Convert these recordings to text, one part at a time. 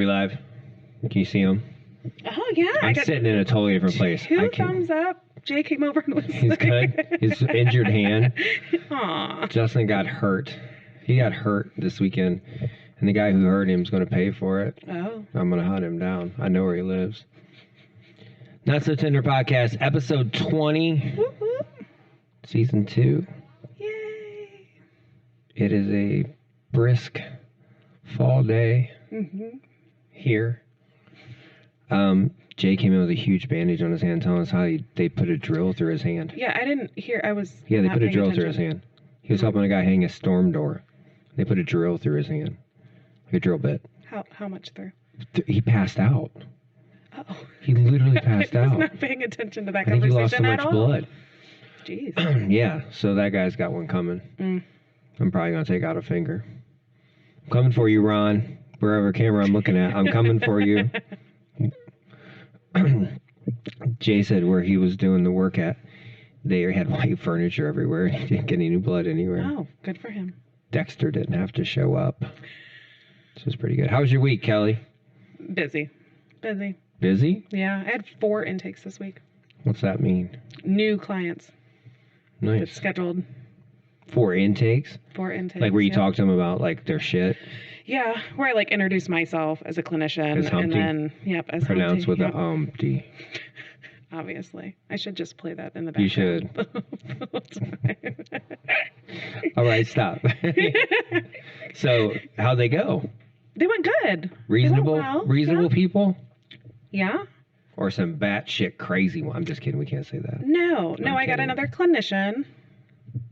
we live? Can you see him? Oh, yeah. I'm sitting in a totally different place. Two thumbs up. Jay came over and was He's good. His injured hand. Aw. Justin got hurt. He got hurt this weekend, and the guy who hurt him is going to pay for it. Oh. I'm going to hunt him down. I know where he lives. Not So Tender Podcast, episode 20, Woo-hoo. Season 2. Yay. It is a brisk fall day here. Jay came in with a huge bandage on his hand, telling us how they put a drill through his hand. Yeah, I didn't hear. Yeah, they put a drill through his hand. He was helping a guy hang a storm door. They put a drill through his hand, like a drill bit. How much through? He passed out. Oh. He literally passed out. I was not paying attention to that I think conversation he lost so much blood. Jeez. Yeah, so that guy's got one coming. I'm probably going to take out a finger. I'm coming for you, Ron. Wherever camera I'm looking at, I'm coming for you. Jay said where he was doing the work at, they had white furniture everywhere. He didn't get any blood anywhere. Oh, good for him. Dexter didn't have to show up. This was pretty good. How was your week, Kelly? Busy? Busy? Yeah, I had 4 intakes this week. What's that mean? New clients. Nice. That's scheduled. 4 intakes? 4 intakes. Like where you talk to them about like their shit? Yeah, where I like introduce myself as a clinician. As Humpty? And then, as Pronounced Humpty, with a Humpty. Obviously. I should just play that in the You background. should. All right, stop. So, how'd they go? They went good. Reasonable? They went well. Reasonable people? Yeah. Or some batshit crazy one? I'm just kidding. We can't say that. No, I'm I got kidding. another clinician.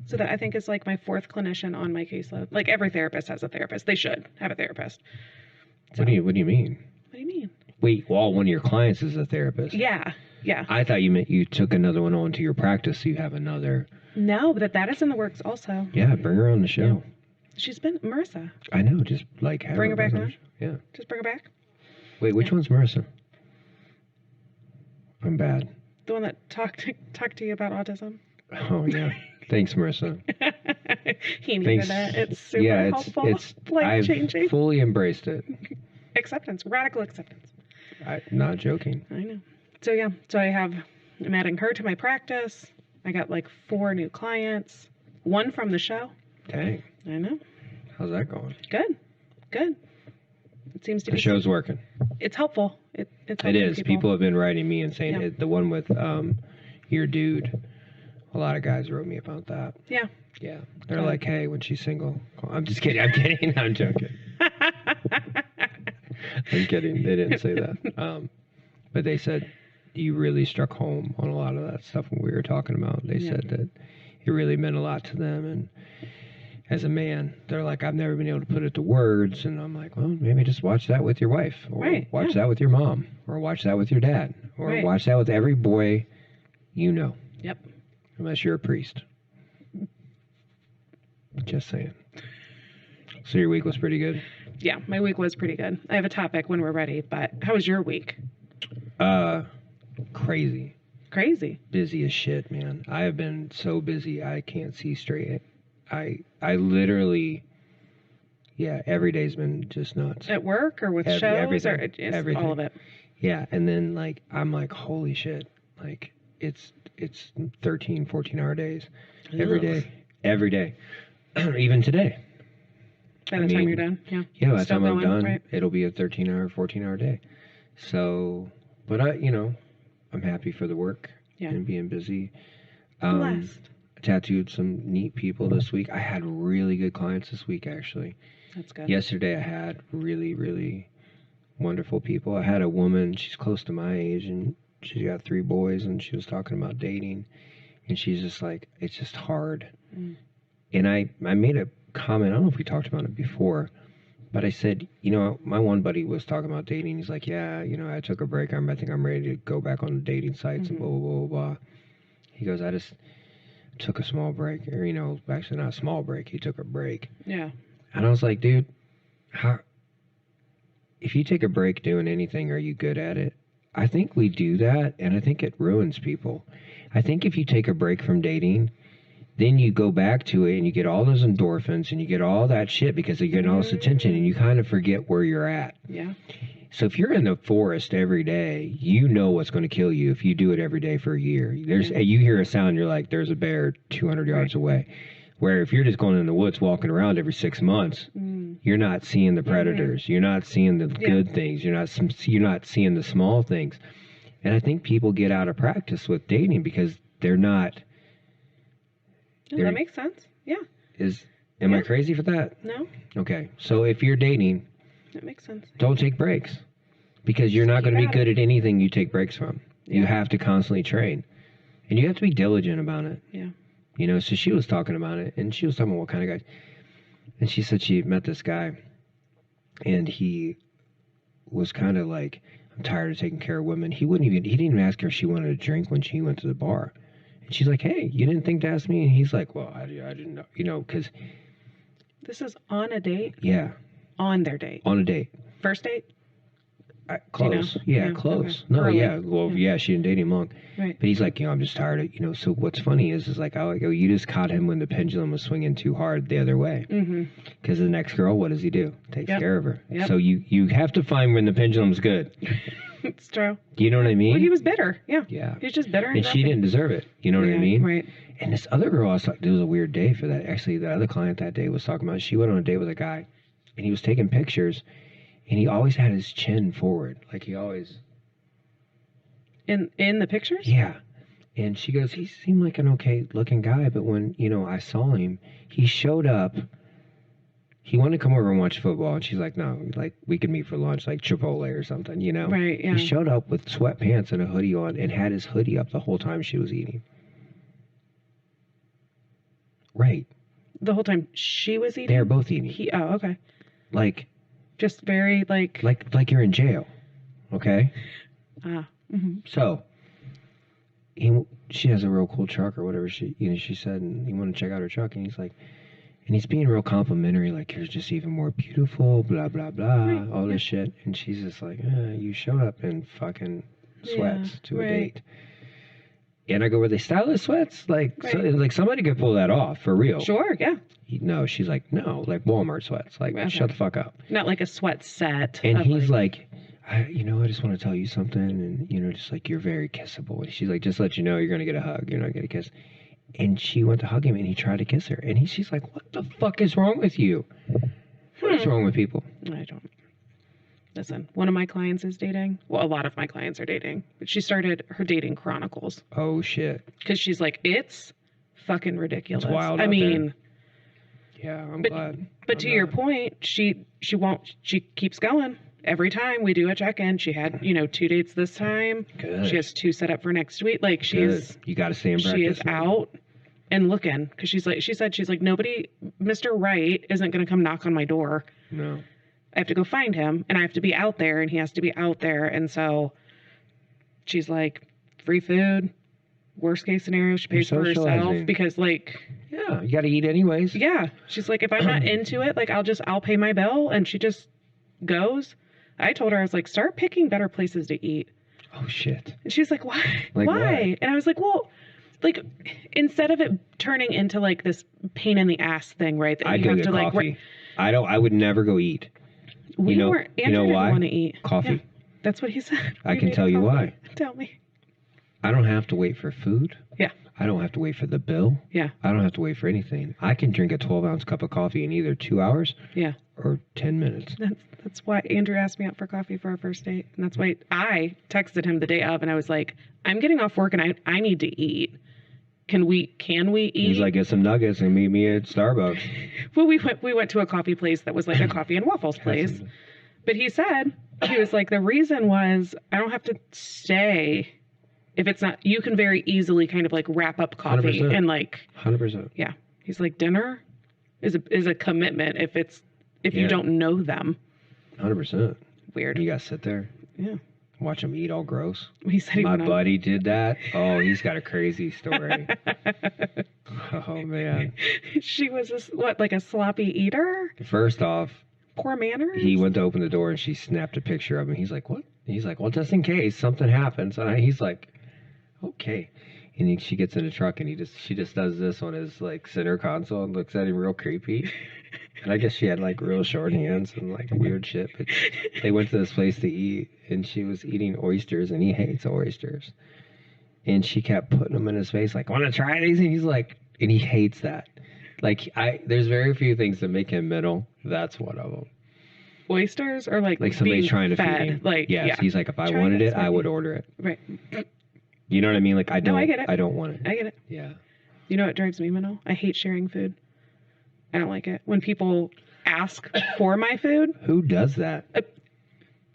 So that I think is like my 4th clinician on my caseload. Like every therapist has a therapist. They should have a therapist. So, What do you mean? What do you mean? Wait, well, one of your clients is a therapist. Yeah. I thought you meant you took another one on to your practice, so you have another. No, but that is in the works also. Yeah, bring her on the show. Yeah. She's been Marissa. I know, just like have Bring her back on the on? show. Yeah. Just bring her back. Wait, which one's Marissa? I'm bad. The one that talked to you about autism. Oh yeah. Thanks, Marissa. He needed that. It's super helpful. It's life-changing. I've fully embraced it. Acceptance. Radical acceptance. I'm not joking. I know. So yeah. So I'm adding her to my practice. I got like 4 new clients. 1 from the show. Dang. I know. How's that going? Good. It seems to be. The show's working. It's helpful. It's helpful. It is. People have been writing me and saying Yeah. the one with your dude. A lot of guys wrote me about that. Yeah. Yeah. They're like, hey, when she's single. I'm just kidding. I'm kidding. I'm joking. I'm kidding. They didn't say that. But they said you really struck home on a lot of that stuff when we were talking about. They said that it really meant a lot to them. And as a man, they're like, I've never been able to put it to words. And I'm like, well, maybe just watch that with your wife. Or watch that with your mom. Or watch that with your dad. Or watch that with every boy you know. Yep. Unless you're a priest. Just saying. So your week was pretty good? Yeah, my week was pretty good. I have a topic when we're ready, but how was your week? Crazy. Crazy? Busy as shit, man. I have been so busy I can't see straight. I literally, every day's been just nuts. At work or with shows? Everything. Or Everything. All of it? Yeah. And then, like, I'm like, holy shit. Like, it's 13, 14-hour days. Every day. Even today. By the time you're done? Yeah. Yeah, by the time I'm done, right? it'll be a 13-hour, 14-hour day. So, but I'm happy for the work and being busy. Blessed. Tattooed some neat people this week. I had really good clients this week, actually. That's good. Yesterday I had really, really wonderful people. I had a woman, she's close to my age, and she's got 3 boys, and she was talking about dating, and she's just like, it's just hard. And I made a comment, I don't know if we talked about it before, but I said, my one buddy was talking about dating. He's like, yeah, I took a break. I think I'm ready to go back on the dating sites and blah, blah, blah, blah. He goes, I just took a small break, or, actually not a small break. He took a break. Yeah. And I was like, dude, if you take a break doing anything, are you good at it? I think we do that, and I think it ruins people. I think if you take a break from dating, then you go back to it and you get all those endorphins and you get all that shit because you're getting all this attention and you kind of forget where you're at. Yeah. So if you're in the forest every day, you know what's going to kill you if you do it every day for a year. You hear a sound, you're like, there's a bear 200 yards away. Where if you're just going in the woods walking around every 6 months, you're not seeing the predators. You're not seeing the good things. You're not seeing the small things. And I think people get out of practice with dating because they're not. That makes sense. Yeah. Am I crazy for that? No. Okay. So if you're dating, that makes sense. Don't take breaks because you're not going to be good at anything you take breaks from. Yeah. You have to constantly train, and you have to be diligent about it. Yeah. You know, so she was talking about it, and she was talking about what kind of guy. And she said she met this guy, and he was kind of like, I'm tired of taking care of women. He didn't even ask her if she wanted a drink when she went to the bar. And she's like, hey, you didn't think to ask me? And he's like, well, I didn't know, you know, because. This is on a date? Yeah. On their date? On a date. First date? Close. You know? Yeah, close. Okay. No, yeah. Well, yeah, she didn't date him long. Right. But he's like, I'm just tired of, so what's funny is like, I go, you just caught him when the pendulum was swinging too hard the other way. Because the next girl, what does he do? Takes care of her. Yep. So you have to find when the pendulum's good. It's true. You know what I mean? Well, he was bitter. Yeah. Yeah. He was just bitter. And she didn't deserve it. You know what I mean? Right. And this other girl, it was a weird day for that. Actually, the other client that day was talking about, she went on a date with a guy, and he was taking pictures, and he always had his chin forward. Like he always... In the pictures? Yeah. And she goes, he seemed like an okay looking guy, but when, I saw him, he showed up. He wanted to come over and watch football, and she's like, no, like, we could meet for lunch, like Chipotle or something, Right, yeah. He showed up with sweatpants and a hoodie on and had his hoodie up the whole time she was eating. Right. The whole time she was eating? They're both eating. Oh, okay. Like. Just very, like. Like you're in jail, okay? So, she has a real cool truck or whatever she said, and he wanted to check out her truck, and he's like, and he's being real complimentary, like, you're just even more beautiful, blah, blah, blah, all this shit. And she's just like, you showed up in fucking sweats to a date. And I go, were they stylish sweats? Like, like somebody could pull that off, for real. Sure, yeah. No, she's like, no, like Walmart sweats. Like, shut the fuck up. Not like a sweat set. And he's like I just want to tell you something, and, just like, you're very kissable. And she's like, just let you know, you're going to get a hug. You're not going to kiss. And she went to hug him, and he tried to kiss her. And she's like, what the fuck is wrong with you? What is wrong with people? I don't. Listen, one of my clients is dating. Well, a lot of my clients are dating. But she started her dating chronicles. Oh, shit. Because she's like, it's fucking ridiculous. It's wild. I mean. There. Yeah, I'm glad. But to your point, she keeps going. Every time we do a check-in, she had, 2 dates this time. Good. She has 2 set up for next week. Like, you got to stay in practice. She is out and looking. Because she's like, nobody, Mr. Right isn't going to come knock on my door. No. I have to go find him, and I have to be out there, and he has to be out there. And so she's like, free food. Worst case scenario, she pays for herself because, like... Yeah, you got to eat anyways. Yeah. She's like, if I'm not into it, like, I'll pay my bill. And she just goes. I told her, I was like, start picking better places to eat. Oh, shit. And she's like, why? Like why? What? And I was like, well, like, instead of it turning into, like, this pain in the ass thing, right? That I'd go get coffee. I would never go eat. Andrew didn't why? want to eat. Coffee. Yeah, that's what he said. I can tell you why. Tell me. I don't have to wait for food. Yeah. I don't have to wait for the bill. Yeah. I don't have to wait for anything. I can drink a 12-ounce cup of coffee in either 2 hours or 10 minutes. That's why Andrew asked me out for coffee for our first date. And that's why I texted him the day of, and I was like, I'm getting off work, and I need to eat. Can we eat? He's like, get some nuggets and meet me at Starbucks. Well, we went to a coffee place that was like a coffee and waffles place. But he said, he was like, the reason was I don't have to stay. If it's not, you can very easily kind of like wrap up coffee 100%. and like 100%. Yeah. He's like, dinner is a commitment if you don't know them. 100%. Weird. You got to sit there. Yeah. Watch him eat all gross. He said my buddy did that. Oh, he's got a crazy story. Oh, man. She was like a sloppy eater? First off, poor manners? He went to open the door and she snapped a picture of him. He's like, what? He's like, well, just in case something happens. And he's like, okay. And she gets in the truck and she just does this on his like center console and looks at him real creepy. And I guess she had like real short hands and like weird shit. But they went to this place to eat and she was eating oysters and he hates oysters. And she kept putting them in his face like, want to try these? And he's like, and he hates that. Like there's very few things that make him middle. That's one of them. Oysters or like somebody trying to fed? feed him. Like, yes, yeah. He's like, if I wanted it, I would order it. Right. You know what I mean? Like I get it. I don't want it. I get it. Yeah. You know what drives me mental? I hate sharing food. I don't like it. When people ask for my food. Who does that?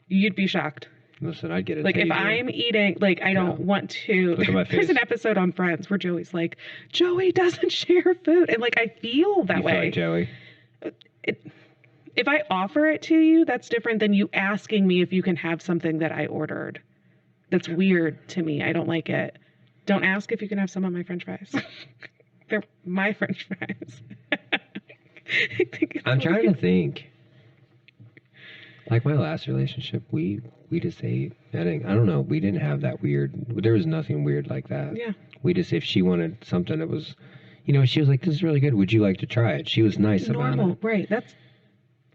You'd be shocked. Listen, I'd get it. Like if I'm eating, like I don't want to. Look at my face. There's an episode on Friends where Joey's like, Joey doesn't share food, and like I feel that way. Feel like Joey. If I offer it to you, that's different than you asking me if you can have something that I ordered. That's weird to me. I don't like it. Don't ask if you can have some of my French fries. They're my French fries. I'm trying to think. Like my last relationship, we just ate. I don't know. We didn't have that weird. There was nothing weird like that. Yeah. We just, if she wanted something that was, she was like, "This is really good. Would you like to try it?" She was nice about it. Right? That's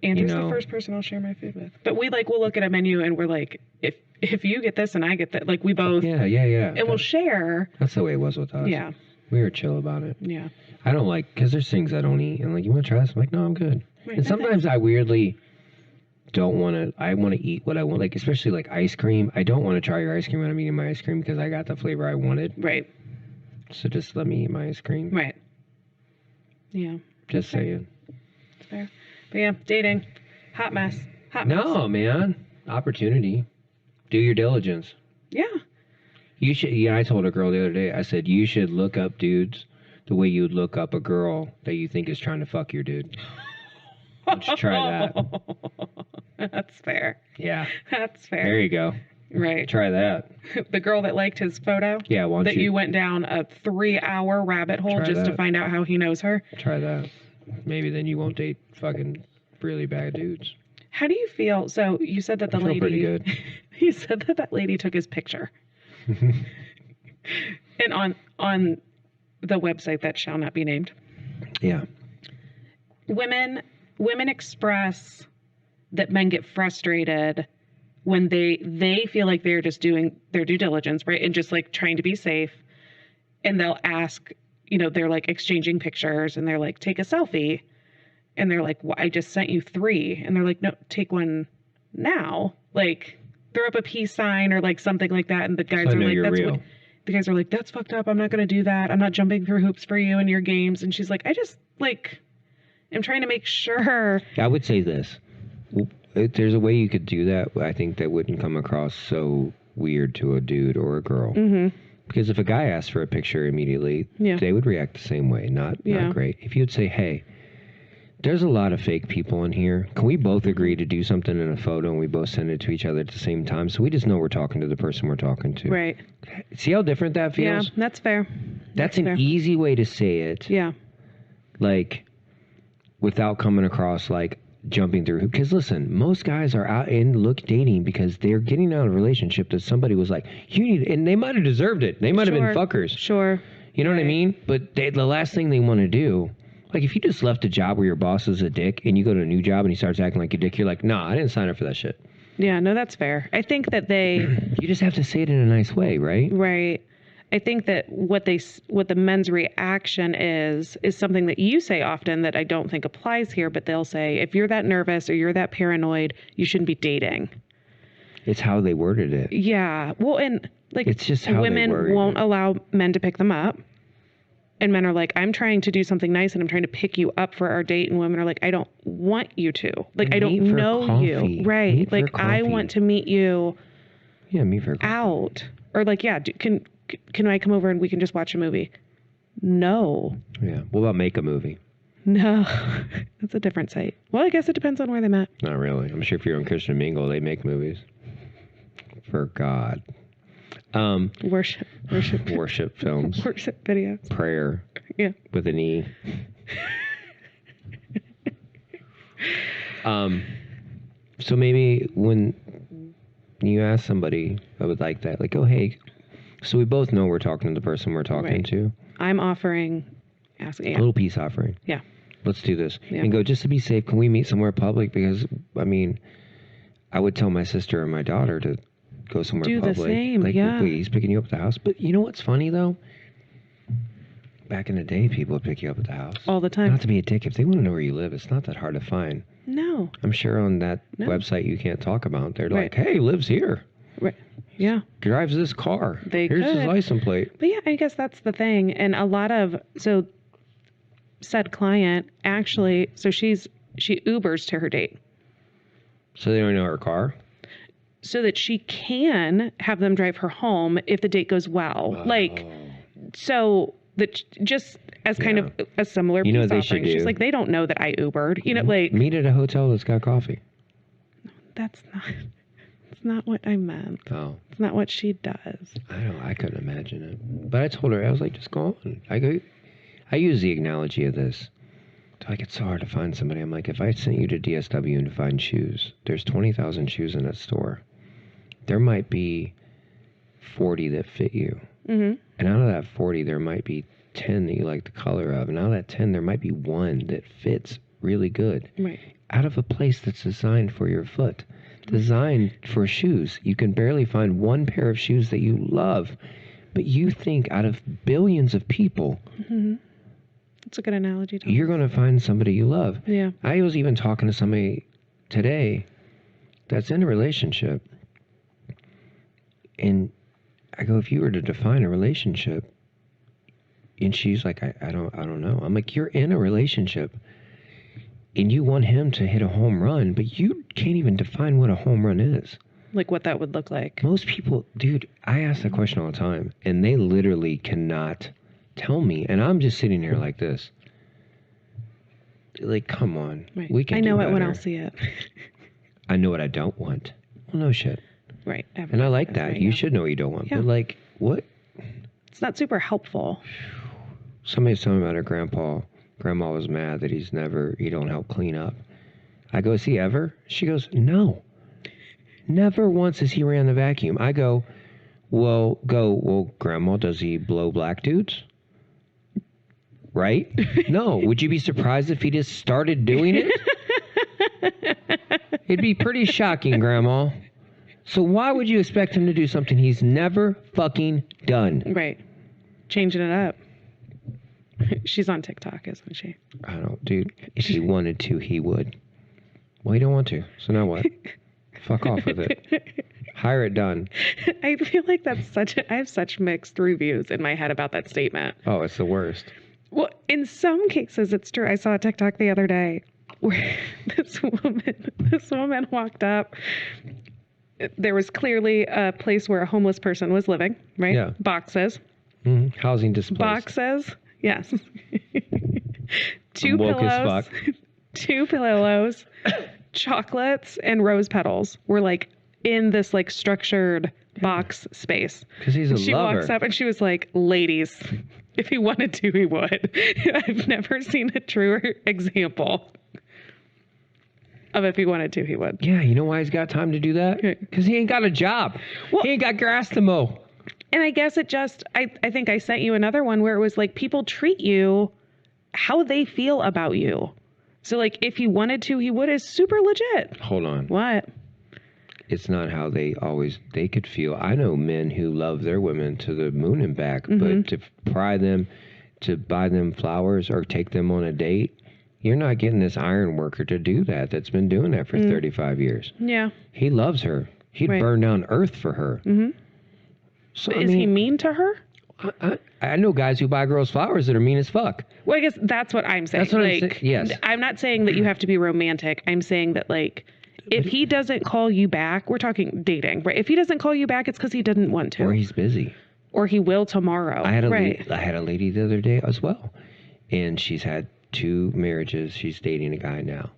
Andrew's the first person I'll share my food with. But we'll look at a menu and we're like, if you get this and I get that, like we both. Yeah. And we'll share. That's the way it was with us. Yeah. We were chill about it. Yeah. I don't like, because there's things I don't eat. And like, you want to try this? I'm like, no, I'm good. Right. And sometimes I weirdly don't want to, I want to eat what I want. Like, especially like ice cream. I don't want to try your ice cream when I'm eating my ice cream because I got the flavor I wanted. Right. So just let me eat my ice cream. Right. Yeah. Just saying. It's fair. But yeah, dating. Hot mess. No, man. Opportunity. Do your diligence. Yeah. You should. Yeah, I told a girl the other day. I said you should look up dudes the way you would look up a girl that you think is trying to fuck your dude. Let's try that. That's fair. Yeah. That's fair. There you go. Right. Try that. The girl that liked his photo. Yeah. That you went down a 3-hour rabbit hole just to find out how he knows her. Try that. Maybe then you won't date fucking really bad dudes. How do you feel? So you said that the lady. Pretty good. You said that lady took his picture. And on the website that shall not be named. Yeah. Women express that men get frustrated when they feel like they're just doing their due diligence, right? And just like trying to be safe. And they'll ask, they're like exchanging pictures and they're like, take a selfie. And they're like, well, I just sent you 3. And they're like, no, take one now. Like, throw up a peace sign or like something like that. And the guys are like, that's real. The guys are like, that's fucked up. I'm not going to do that. I'm not jumping through hoops for you and your games. And she's like, I just I'm trying to make sure. I would say this. If there's a way you could do that, I think that wouldn't come across so weird to a dude or a girl. Mm-hmm. Because if a guy asked for a picture immediately, they would react the same way. Not great. If you'd say, hey, there's a lot of fake people in here. Can we both agree to do something in a photo and we both send it to each other at the same time so we just know we're talking to the person we're talking to? Right. See how different that feels? Yeah, that's fair. That's an easy way to say it. Yeah. Like, without coming across like jumping through. Because listen, most guys are out and dating because they're getting out of a relationship that somebody was like, you need, and they might have deserved it. They might have been fuckers. Sure. You know what I mean? But the last thing they want to do, like if you just left a job where your boss is a dick and you go to a new job and he starts acting like a dick, you're like, nah, I didn't sign up for that shit. Yeah, no, that's fair. I think that you just have to say it in a nice way, right? Right. I think that what the men's reaction is something that you say often that I don't think applies here, but they'll say, if you're that nervous or you're that paranoid, you shouldn't be dating. It's how they worded it. Yeah. Well, and like it's just how women won't allow men to pick them up. And men are like, I'm trying to do something nice and I'm trying to pick you up for our date. And women are like, I don't want you to. Like, I don't know you. Right. Like, I want to meet you. Yeah, meet for out. Or like, yeah, can I come over and we can just watch a movie? No. Yeah. What about make a movie? No. That's a different site. Well, I guess it depends on where they met. Not really. I'm sure if you're on Christian Mingle, they make movies. For God. Worship films. Worship videos. Prayer. Yeah. With an E. So maybe when you ask somebody about like that, like, oh, hey, So we both know we're talking to the person we're talking Right. to. I'm asking. A little peace offering. Yeah. Let's do this. Yeah. And go, just to be safe, can we meet somewhere public? Because, I mean, I would tell my sister and my daughter to go somewhere Do public. the same, like, yeah. wait, he's picking you up at the house. But you know what's funny, though? Back in the day, people would pick you up at the house. All the time. Not to be a dick. If they want to know where you live, it's not that hard to find. No. I'm sure on that No. website you can't talk about, they're Right. like, hey, lives here. Right. Yeah. Drives this car. They Here's his could. license plate. But yeah, I guess that's the thing. And a lot of, so said client actually, so she Ubers to her date So they don't know her car? so that she can have them drive her home if the date goes well. Like, so that just as kind Yeah. of a similar You know peace what they should offering. She's do? like, they don't know that I Ubered. You know, like, Meet at a hotel that's got coffee. that's not what I meant. Oh. It's not what she does. I couldn't imagine it. But I told her, I was like, just go on. I use the analogy of this. Like, it's so hard to find somebody. I'm like, if I sent you to DSW and to find shoes, there's 20,000 shoes in that store. There might be 40 that fit you. Mm-hmm. And out of that 40, there might be 10 that you like the color of. And out of that 10, there might be one that fits really good. Right. Out of a place that's designed for your foot. Designed for shoes. You can barely find one pair of shoes that you love. But you think out of billions of people, Mm-hmm. That's a good analogy, Tom. you're going to find somebody you love. Yeah. I was even talking to somebody today that's in a relationship. And I go, if you were to define a relationship, and she's like, I don't know. I'm like, you're in a relationship and you want him to hit a home run, but you can't even define what a home run is. Like what that would look like. Most people, dude, I ask that question all the time, and they literally cannot tell me. And I'm just sitting here like this. Like, come on. Right. We can I know do it when better. I'll see it. I know what I don't want. Well, no shit. Right. And I like that. Right, You yeah. should know what you don't want. Yeah. But, like, what? It's not super helpful. Somebody was telling me about her grandpa. Grandma was mad that he don't help clean up. I go, is he ever? She goes, no. Never once has he ran the vacuum. I go, well, Grandma, does he blow black dudes? Right? No. Would you be surprised if he just started doing it? It'd be pretty shocking, Grandma. So why would you expect him to do something he's never fucking done? Right. Changing it up. She's on TikTok, isn't she? I don't, dude. If he wanted to, he would. Well, he don't want to. So now what? Fuck off with it. Hire it done. I feel like I have such mixed reviews in my head about that statement. Oh, it's the worst. Well, in some cases, it's true. I saw a TikTok the other day where this woman walked up. There was clearly a place where a homeless person was living, right? Yeah. Boxes. Mm-hmm. Housing displaced. Boxes. Yes. Two I'm woke as pillows. fuck. 2 pillows, chocolates, and rose petals were like in this like structured box space. Because he's a She lover. walks up and she was like, ladies, if he wanted to, he would. I've never seen a truer example of if he wanted to, he would. Yeah, you know why he's got time to do that? Because he ain't got a job. Well- He ain't got grass to mow. And I guess it just, I think I sent you another one where it was like people treat you how they feel about you. So like if he wanted to, he would is super legit. Hold on. What? It's not how they could feel. I know men who love their women to the moon and back, but to pry them, to buy them flowers or take them on a date, you're not getting this iron worker to do that that's been doing that for 35 years. Yeah. He loves her. He'd Right. burn down earth for her. Mm-hmm. So, Is he mean to her? I know guys who buy girls flowers that are mean as fuck. Well, I guess that's what I'm saying. That's what I'm like, saying, yes. I'm not saying that you have to be romantic. I'm saying that, like, if he doesn't call you back, we're talking dating, right? If he doesn't call you back, it's because he didn't want to. Or he's busy. Or he will tomorrow. I had right. I had a lady the other day as well. And she's had 2 marriages. She's dating a guy now.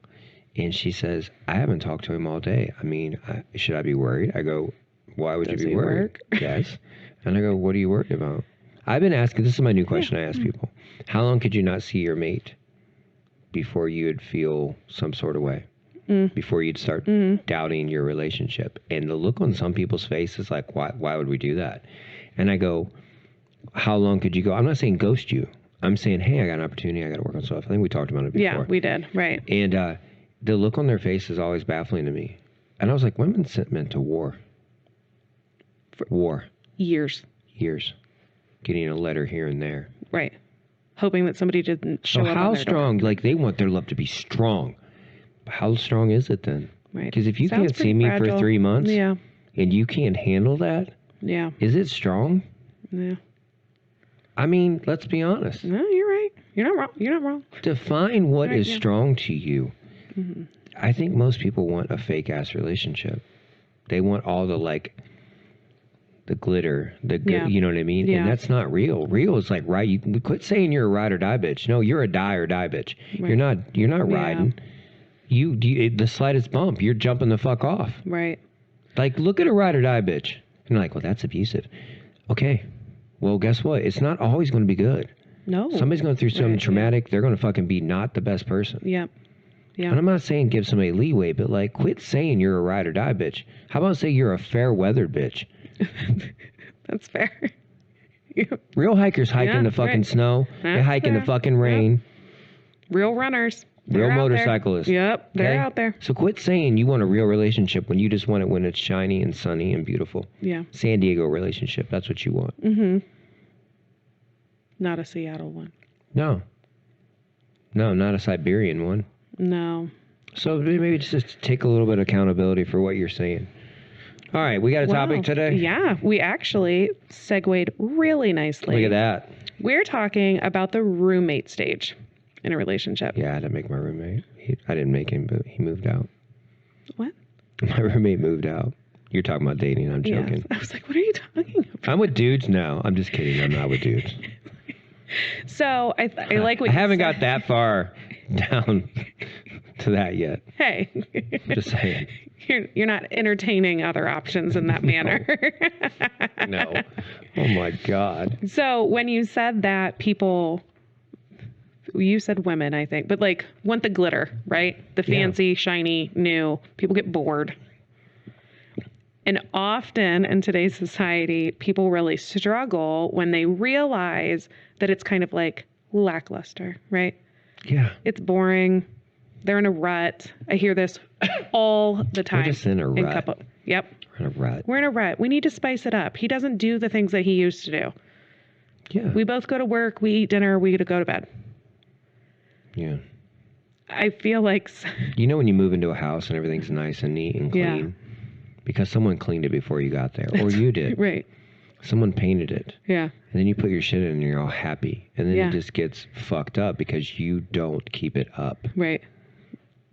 And she says, I haven't talked to him all day. I mean, should I be worried? I go, why would Does you be he worried? work? Yes. And I go, what are you worried about? I've been asking, this is my new question I ask people. How long could you not see your mate before you would feel some sort of way? Before you'd start doubting your relationship? And the look on some people's faces, like, why would we do that? And I go, how long could you go? I'm not saying ghost you. I'm saying, hey, I got an opportunity. I got to work on stuff. I think we talked about it before. Yeah, we did. Right. And the look on their face is always baffling to me. And I was like, women sent men to war. War. Years. Getting a letter here and there. Right. Hoping that somebody didn't show up. So how strong? Like, they want their love to be strong. But how strong is it then? Right. Because if you Sounds can't see me fragile. for 3 months, yeah, and you can't handle that, yeah, is it strong? yeah. I mean, let's be honest. No, you're right. You're not wrong. You're not wrong. Define what Right, is yeah. strong to you. Mm-hmm. I think most people want a fake ass relationship. They want all the the glitter, the good, Yeah. you know what I mean? Yeah. And that's not real. Real is like, right? You quit saying you're a ride or die bitch. No, you're a die or die bitch. Right. You're not Yeah. riding. The slightest bump, you're jumping the fuck off. Right. Like, look at a ride or die bitch. And you're like, well, that's abusive. Okay. Well, guess what? It's not always going to be good. No. Somebody's going through something Right, traumatic. They're going to fucking be not the best person. Yep. Yeah. And I'm not saying give somebody leeway, but like, quit saying you're a ride or die bitch. How about say you're a fair weathered bitch? That's fair. Real hikers hike in the fucking right. snow. They That's hike in the fair. fucking rain. Real runners. Real They're out there. motorcyclists. Yep. They're Okay? out there. So quit saying you want a real relationship when you just want it when it's shiny and sunny and beautiful. Yeah. San Diego relationship. That's what you want. Mm-hmm. Not a Seattle one. No. No, not a Siberian one. No. So maybe just take a little bit of accountability for what you're saying. All right, we got a Wow. topic today? Yeah, we actually segued really nicely. Look at that. We're talking about the roommate stage in a relationship. Yeah, I had to make my roommate. I didn't make him, but he moved out. What? My roommate moved out. You're talking about dating. I'm joking. Yes. I was like, what are you talking about? I'm with dudes now. I'm just kidding. I'm not with dudes. So I like what I you haven't said. got that far down to that yet. Hey, Just saying. you're not entertaining other options in that manner. No. Oh my God. So when you said that you said women, I think, but like want the glitter, right? The Yeah. fancy, shiny, new. People get bored. And often in today's society, people really struggle when they realize that it's kind of like lackluster, right? Yeah. It's boring. They're in a rut. I hear this all the time. We're just in a rut. Yep. We're in a rut. We're in a rut. We need to spice it up. He doesn't do the things that he used to do. Yeah. We both go to work, we eat dinner, we go to bed. Yeah. I feel like... You know when you move into a house and everything's nice and neat and clean? Yeah. Because someone cleaned it before you got there. Or you did. Right. Someone painted it. Yeah. And then you put your shit in and you're all happy. And then Yeah. it just gets fucked up because you don't keep it up. Right.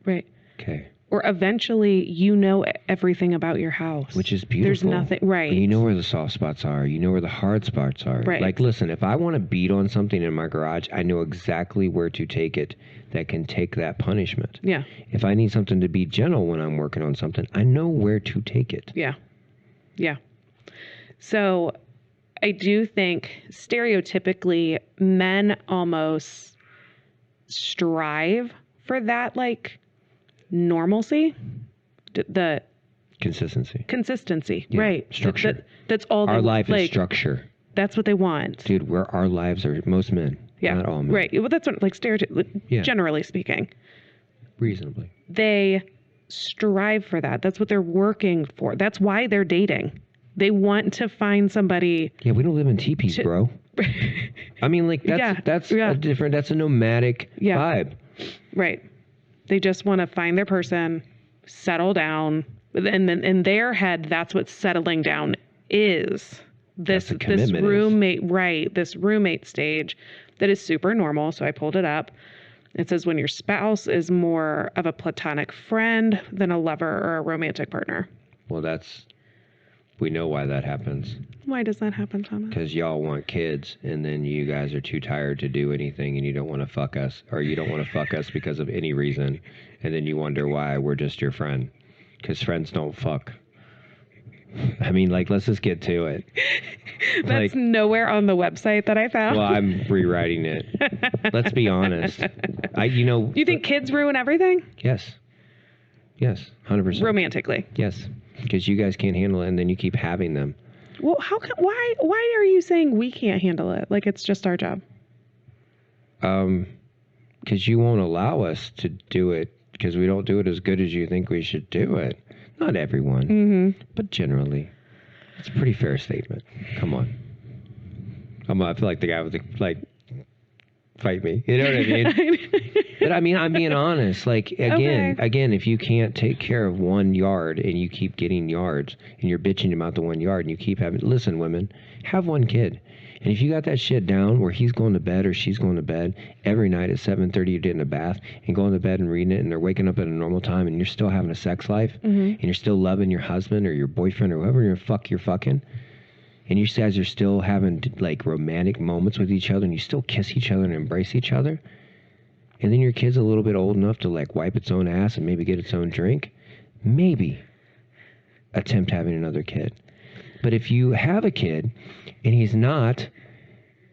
Right. Okay. Or eventually you know everything about your house. Which is beautiful. There's nothing... Right. And you know where the soft spots are. You know where the hard spots are. Right. Like, listen, if I want to beat on something in my garage, I know exactly where to take it that can take that punishment. Yeah. If I need something to be gentle when I'm working on something, I know where to take it. Yeah. Yeah. So I do think stereotypically men almost strive for that, like, normalcy, the Consistency. consistency, Yeah, right? structure. That's all. Our they, life like, is structure. That's what they want. Dude, our lives are, most men, Yeah, not all men. right. Well, that's what, like, Yeah. generally speaking, Reasonably. they strive for that. That's what they're working for. That's why they're dating. They want to find somebody. Yeah, we don't live in teepees, bro. I mean, like, that's Yeah. a different, that's a nomadic Yeah. vibe. Right. They just want to find their person, settle down, and then in their head, that's what settling down is. This roommate, right? This roommate stage that is super normal. So I pulled it up. It says when your spouse is more of a platonic friend than a lover or a romantic partner. Well, we know why that happens. Why does that happen, Thomas? Because y'all want kids, and then you guys are too tired to do anything, and you don't want to fuck us, or you don't want to fuck us because of any reason, and then you wonder why we're just your friend. Because friends don't fuck. I mean, like, let's just get to it. That's like, nowhere on the website that I found. well, I'm rewriting it. Let's be honest. Do you think kids ruin everything? Yes. Yes, 100%. Romantically. Yes, because you guys can't handle it, and then you keep having them. Well, why are you saying we can't handle it? Like it's just our job. Because you won't allow us to do it because we don't do it as good as you think we should do it. Not everyone, but generally. It's a pretty fair statement. Come on. I feel like the guy with the, like, fight me. You know what I mean? But I mean, I'm being honest. Like, again, if you can't take care of 1 yard and you keep getting yards and you're bitching about the 1 yard and you keep having, listen, women, have 1 kid. And if you got that shit down where he's going to bed or she's going to bed every night at 7:30, you're getting a bath and going to bed and reading it, and they're waking up at a normal time, and you're still having a sex life, and you're still loving your husband or your boyfriend or whoever you're fucking, and you guys are still having like romantic moments with each other, and you still kiss each other and embrace each other, and then your kid's a little bit old enough to like wipe its own ass and maybe get its own drink, maybe attempt having another kid. But if you have a kid and he's not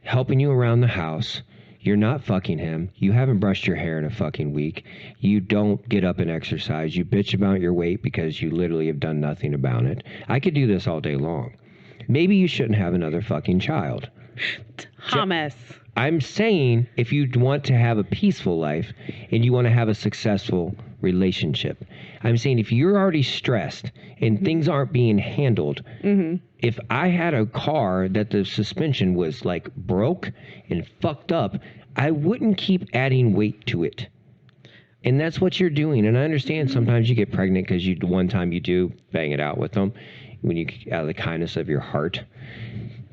helping you around the house, you're not fucking him, you haven't brushed your hair in a fucking week, you don't get up and exercise, you bitch about your weight because you literally have done nothing about it. I could do this all day long. Maybe you shouldn't have another fucking child. Thomas. I'm saying if you want to have a peaceful life and you want to have a successful relationship, I'm saying if you're already stressed and things aren't being handled, if I had a car that the suspension was like broke and fucked up, I wouldn't keep adding weight to it. And that's what you're doing. And I understand sometimes you get pregnant because one time you do bang it out with them when you, out of the kindness of your heart.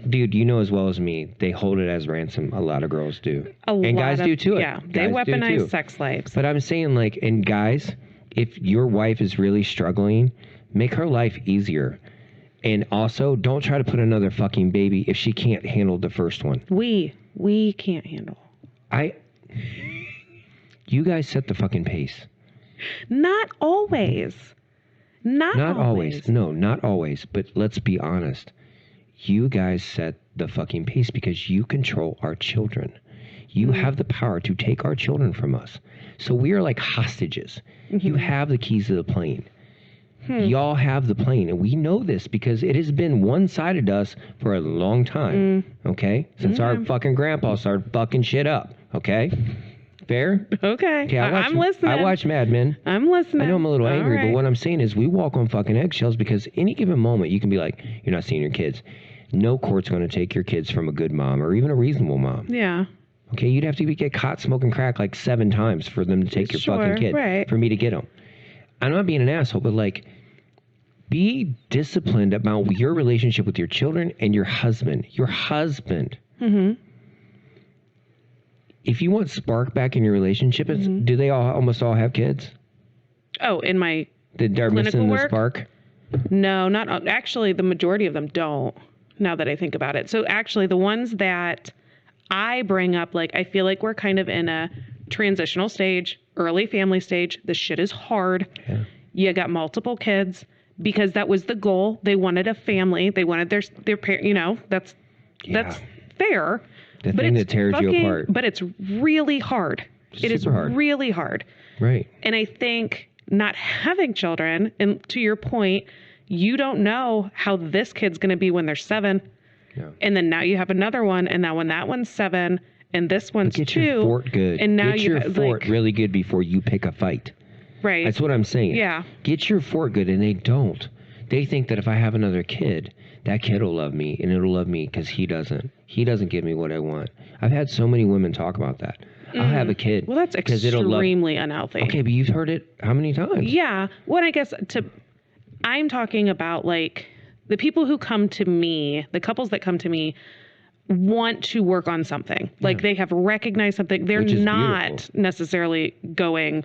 Dude, you know as well as me, they hold it as ransom. A lot of girls do. And guys do too. Yeah, they weaponize sex slaves. But I'm saying, like, and guys, if your wife is really struggling, make her life easier. And also, don't try to put another fucking baby if she can't handle the first one. We can't handle. You guys set the fucking pace. Not always. Not always. No, not always. But let's be honest. You guys set the fucking pace because you control our children. You have the power to take our children from us. So we are like hostages. You have the keys to the plane. Y'all have the plane. And we know this because it has been one-sided to us for a long time. Okay? Since our fucking grandpa started fucking shit up. Okay? Fair? Okay. I'm listening. I watch Mad Men. I'm listening. I know I'm a little angry, but what I'm saying is we walk on fucking eggshells because any given moment you can be like, you're not seeing your kids. No court's going to take your kids from a good mom or even a reasonable mom. Yeah. Okay, you'd have to get caught smoking crack like 7 times for them to take your fucking kid, for me to get them. I'm not being an asshole, but like, be disciplined about your relationship with your children and your husband. Your husband. If you want spark back in your relationship, do they almost all have kids? Oh, in my they're missing the spark? No, not actually. The majority of them don't. Now that I think about it, so actually, the ones that I bring up, like I feel like we're kind of in a transitional stage, early family stage. This shit is hard. Yeah. You got multiple kids because that was the goal. They wanted a family. They wanted their parent. You know, that's fair. The thing that tears you apart. But it's really hard. It is really hard. Right. And I think not having children, and to your point, you don't know how this kid's going to be when they're 7. Yeah. And then now you have another one, and now when that one's 7, and this one's 2. Get your fort good. And now get your fort really good before you pick a fight. Right. That's what I'm saying. Yeah. Get your fort good, and they don't. They think that if I have another kid, that kid will love me, and it'll love me because he doesn't. He doesn't give me what I want. I've had so many women talk about that. I'll have a kid. Well, that's extremely unhealthy. Okay, but you've heard it how many times? Yeah. Well, I guess I'm talking about like the people who come to me, the couples that come to me want to work on something. Like they have recognized something. They're not beautiful. Necessarily going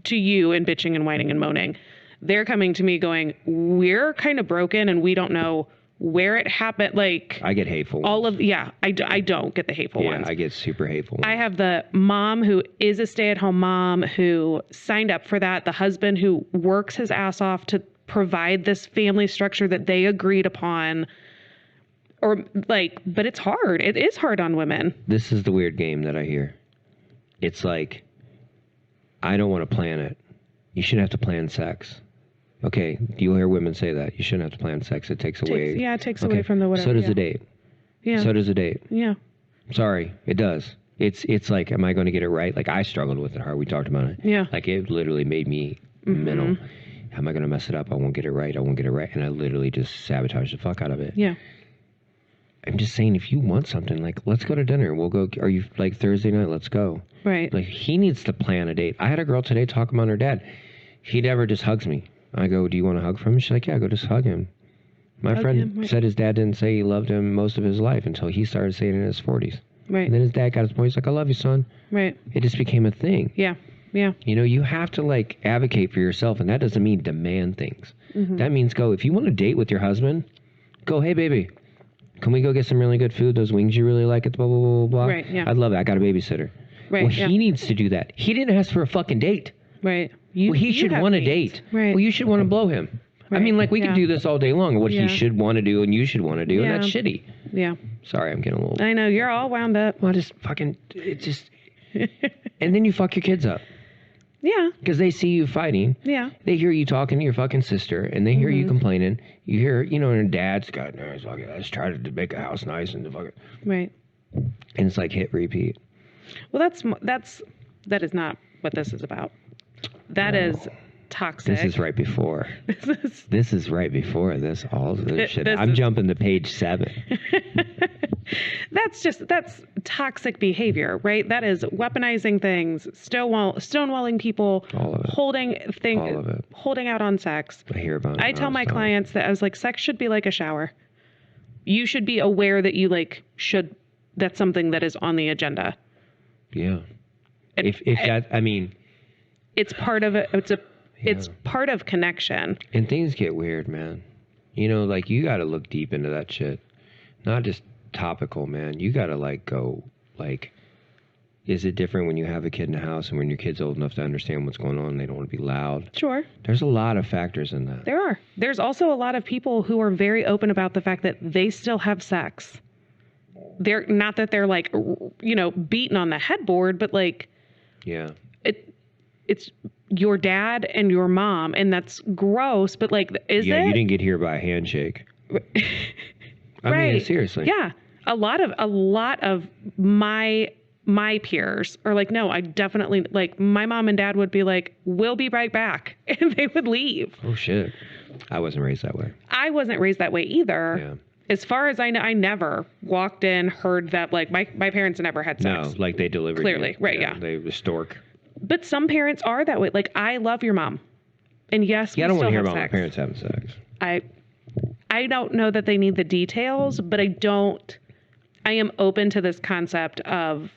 to you and bitching and whining and moaning. They're coming to me going, we're kind of broken and we don't know where it happened. Like I get hateful I don't get the hateful ones. I get super hateful ones. I have the mom who is a stay-at-home mom who signed up for that, the husband who works his ass off to provide this family structure that they agreed upon, or like, but it's hard. It is hard on women. This is the weird game that I hear. It's like, I don't want to plan it. You shouldn't have to plan sex. Okay, you'll hear women say that. You shouldn't have to plan sex. It takes away. It takes away from the whatever. So does a date. Yeah. So does a date. Yeah. Sorry, it does. It's like, am I going to get it right? Like, I struggled with it hard. We talked about it. Yeah. Like, it literally made me mental. Am I going to mess it up? I won't get it right. I won't get it right. And I literally just sabotage the fuck out of it. Yeah. I'm just saying, if you want something, like, let's go to dinner. We'll go. Are you, like, Thursday night? Let's go. Right. Like, he needs to plan a date. I had a girl today talk about her dad. He never just hugs me. I go, do you want a hug from him? She's like, yeah, go just hug him. My friend said his dad didn't say he loved him most of his life until he started saying it in his 40s. Right. And then his dad got his point. He's like, I love you, son. Right. It just became a thing. Yeah. Yeah. You know, you have to, like, advocate for yourself, and that doesn't mean demand things. That means go. If you want to date with your husband, go, hey, baby, can we go get some really good food? Those wings you really like at the blah, blah, blah, blah, blah. Right, yeah. I'd love that. I got a babysitter. Right, Well, yeah. he needs to do that. He didn't ask for a fucking date. Right. Well, he should want a date. Right. Well, you should want to blow him. Right. I mean, like, we Yeah. could do this all day long, what Yeah. he should want to do and you should want to do, and that's shitty. Yeah. Sorry, I'm getting a little... I know, you're all wound up. Well, just fucking... It just... And then you fuck your kids up. Yeah. Because they see you fighting. Yeah. They hear you talking to your fucking sister, and they hear you complaining. You hear, you know, and her dad's got, no, he's fucking, let's try to make a house nice and fucking... Right. And it's like hit repeat. Well, that is not what this is about. That is toxic. This is right before. This is right before this. All this shit. I'm jumping to page 7. That's toxic behavior, right? That is weaponizing things, stonewalling people, All of it. holding All of it. holding out on sex. I hear about it. I tell my clients that I was like, sex should be like a shower. You should be aware that you that's something that is on the agenda. Yeah. If that, I mean... It's part of it. It's part of connection. And things get weird, man. You know, like, you got to look deep into that shit. Not just topical, man. You got to, like, go, like, is it different when you have a kid in the house and when your kid's old enough to understand what's going on and they don't want to be loud? Sure. There's a lot of factors in that. There are. There's also a lot of people who are very open about the fact that they still have sex. They're not that they're, like, you know, beaten on the headboard, but, like... Yeah. It's your dad and your mom, and that's gross, but, like, is it? Yeah, you didn't get here by a handshake. I mean, seriously. Yeah. A lot of my peers are like, no, I definitely, like, my mom and dad would be like, we'll be right back. And they would leave. Oh, shit. I wasn't raised that way. I wasn't raised that way either. Yeah. As far as I know, I never walked in, heard that, like, my parents never had sex. No, like, they delivered Clearly, you. right, yeah. They were stork. But some parents are that way. Like, I love your mom. And yes, Yeah, I don't want to hear about sex. my parents having sex. I don't know that they need the details, but I am open to this concept of,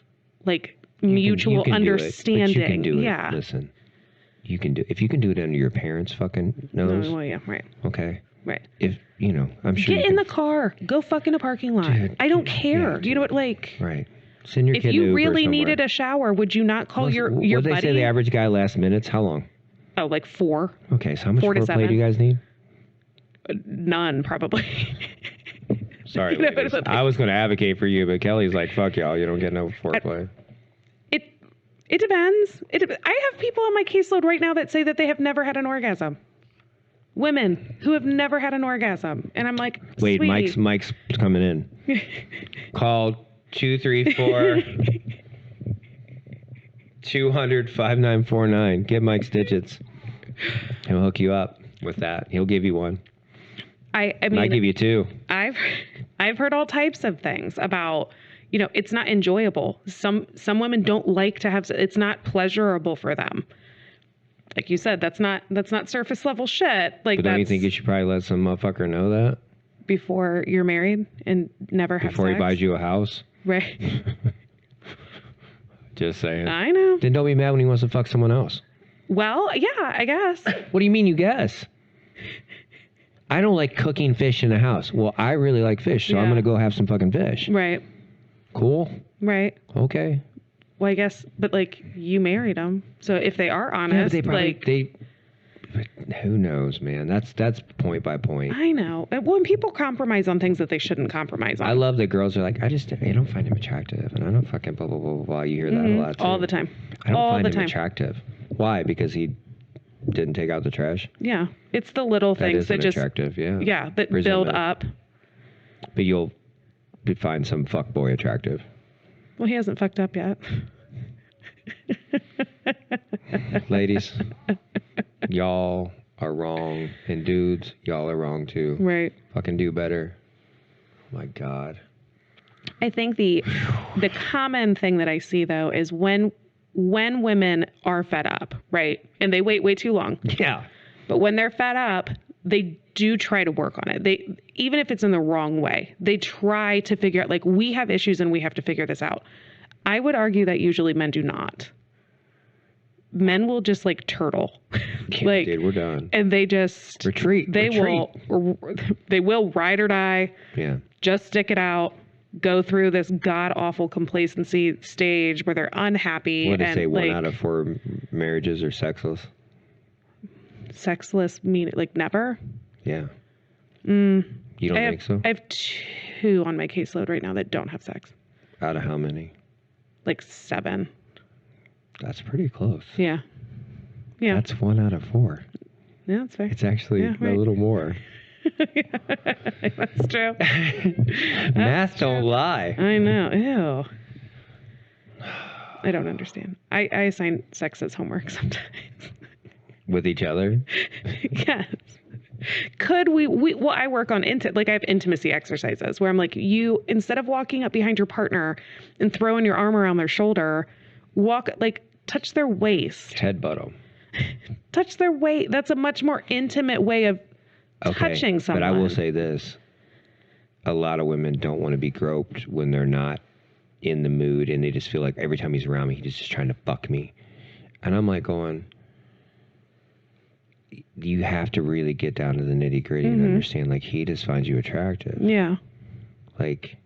like, mutual understanding. You can do it. Yeah. Listen, you can do if you can do it under your parents' fucking nose. Oh, well, yeah, right. Okay. Right. If you know, I'm sure. Get in the car. Go fuck in a parking lot. Dude, I don't care. yeah, Do you know what? Like, right. Send your if kid to you Uber really somewhere. needed a shower, would you not call your What buddy? they say the average guy lasts minutes? How long? Oh, like 4. Okay, so how much 4 to foreplay 7. do you guys need? None, probably. Sorry, No, ladies. but, like, I was going to advocate for you, but Kelly's like, fuck y'all. You don't get no foreplay. It depends. I have people on my caseload right now that say that they have never had an orgasm. Women who have never had an orgasm. And I'm like, wait, sweetie. Mike's coming in. Call 234 200 5949. Get Mike's digits. He'll hook you up with that. He'll give you one. I mean, I give you 2. I've heard all types of things about, you know, it's not enjoyable. Some women don't like to have, it's not pleasurable for them. Like you said, that's not surface level shit. Like, But don't you think you should probably let some motherfucker know that? Before you're married and never have Before sex? he buys you a house? Right. Just saying. I know. Then don't be mad when he wants to fuck someone else. Well, yeah, I guess. What do you mean you guess? I don't like cooking fish in the house. Well, I really like fish, so I'm Yeah. going to go have some fucking fish. Right. Cool? Right. Okay. Well, I guess, but, like, you married them. So if they are honest, Yeah, but they probably, like... but who knows, man? That's point by point. I know. When people compromise on things that they shouldn't compromise on. I love that girls are like, I don't find him attractive, and I don't fucking blah, blah, blah, blah, blah. You hear that a lot, too. All the time. I don't all find the him time. attractive. Why? Because he didn't take out the trash. Yeah. It's the little things that just attractive, yeah. Yeah, that Resentment. build up. But you'll find some fuckboy attractive. Well, he hasn't fucked up yet. Ladies, y'all are wrong. And dudes, y'all are wrong too. Right. Fucking do better. Oh my God. I think the common thing that I see though is when women are fed up, right? And they wait way too long. Yeah. But when they're fed up, they do try to work on it. They, even if it's in the wrong way, they try to figure out, like, we have issues and we have to figure this out. I would argue that usually men do not. Men will just like turtle. Yeah, like, dude, we're done. And they just retreat. They will ride or die. Yeah. Just stick it out. Go through this god awful complacency stage where they're unhappy. What did and say? like, 1 out of 4 marriages are sexless. Sexless mean like never? Yeah. You don't think so? I have 2 on my caseload right now that don't have sex. Out of how many? Like 7. That's pretty close. Yeah. Yeah. That's 1 out of 4. Yeah, that's fair. It's actually right. a little more. That's true. Math don't lie. I know. Ew. I don't understand. I assign sex as homework sometimes. With each other? Yes. Could we well, I work on like I have intimacy exercises where I'm like, you, instead of walking up behind your partner and throwing your arm around their shoulder, touch their waist. Headbutt them. Touch their waist. That's a much more intimate way of touching someone. But I will say this. A lot of women don't want to be groped when they're not in the mood and they just feel like every time he's around me, he's just trying to fuck me. And I'm like going, you have to really get down to the nitty gritty and understand, like, he just finds you attractive. Yeah. Like,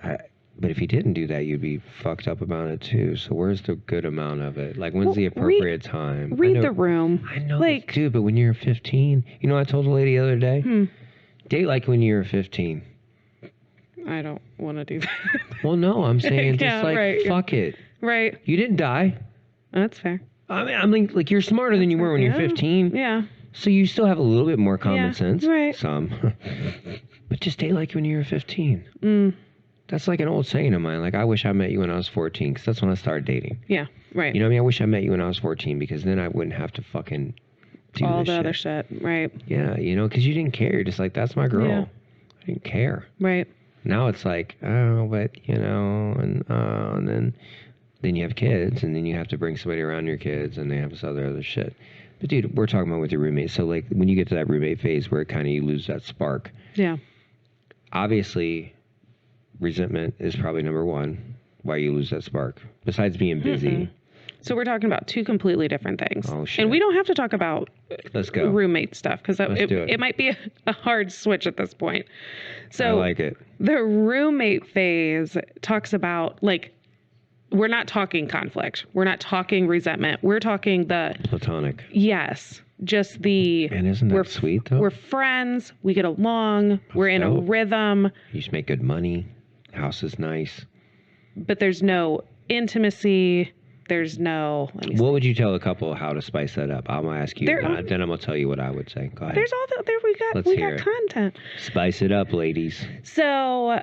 but if he didn't do that, you'd be fucked up about it too. So where's the good amount of it? Like, when's the appropriate time? Read the room. I know, like, dude, but when you're 15, you know, I told a lady the other day, date like when you're 15. I don't want to do that. Well, no, I'm saying just fuck it. Right. You didn't die. That's fair. I mean, like, you're smarter than you were when you're 15. Yeah. So you still have a little bit more common sense. Right. Some. But just date like when you were 15. That's like an old saying of mine. Like, I wish I met you when I was 14, because that's when I started dating. Yeah, right. You know what I mean? I wish I met you when I was 14, because then I wouldn't have to fucking do all this the shit. other shit. Right. Yeah, you know, because you didn't care. You're just like, that's my girl. Yeah. I didn't care. Right. Now it's like, oh, but, you know, and then you have kids, and then you have to bring somebody around your kids, and they have this other shit. But, dude, we're talking about with your roommate. So, like, when you get to that roommate phase where kind of you lose that spark. Yeah. Obviously, resentment is probably number 1 why you lose that spark, besides being busy. So we're talking about 2 completely different things. Oh, shit. And we don't have to talk about Let's go. roommate stuff, because it might be a hard switch at this point. So I like it. The roommate phase talks about, like, we're not talking conflict. We're not talking resentment. We're talking the... Platonic. Yes. Just the... Man, isn't that sweet, though? We're friends. We get along. We're in a rhythm. You just make good money. House is nice. But there's no intimacy. There's no... What would you tell a couple how to spice that up? I'm going to ask you. Then I'm going to tell you what I would say. Go ahead. There's all the... we got content. Spice it up, ladies. So,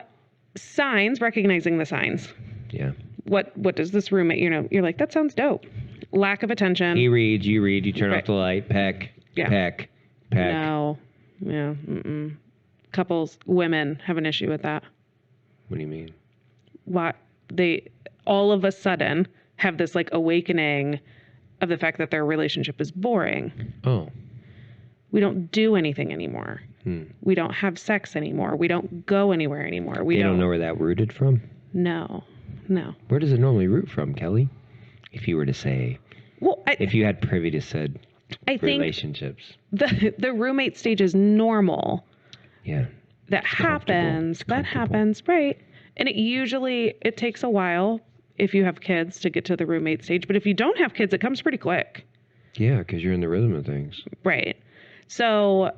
signs, recognizing the signs. Yeah. What does this roommate, you know, you're like, that sounds dope. Lack of attention. He reads, you read, you turn off the light, peck, peck. No. Yeah. Couples, women have an issue with that. What do you mean? They all of a sudden have this like awakening of the fact that their relationship is boring. Oh. We don't do anything anymore. We don't have sex anymore. We don't go anywhere anymore. They don't know where that rooted from? No. Where does it normally root from, Kelly? If you were to say, if you had privy to said relationships. The roommate stage is normal. Yeah. That happens, right? And it takes a while if you have kids to get to the roommate stage. But if you don't have kids, it comes pretty quick. Yeah, because you're in the rhythm of things. Right. So,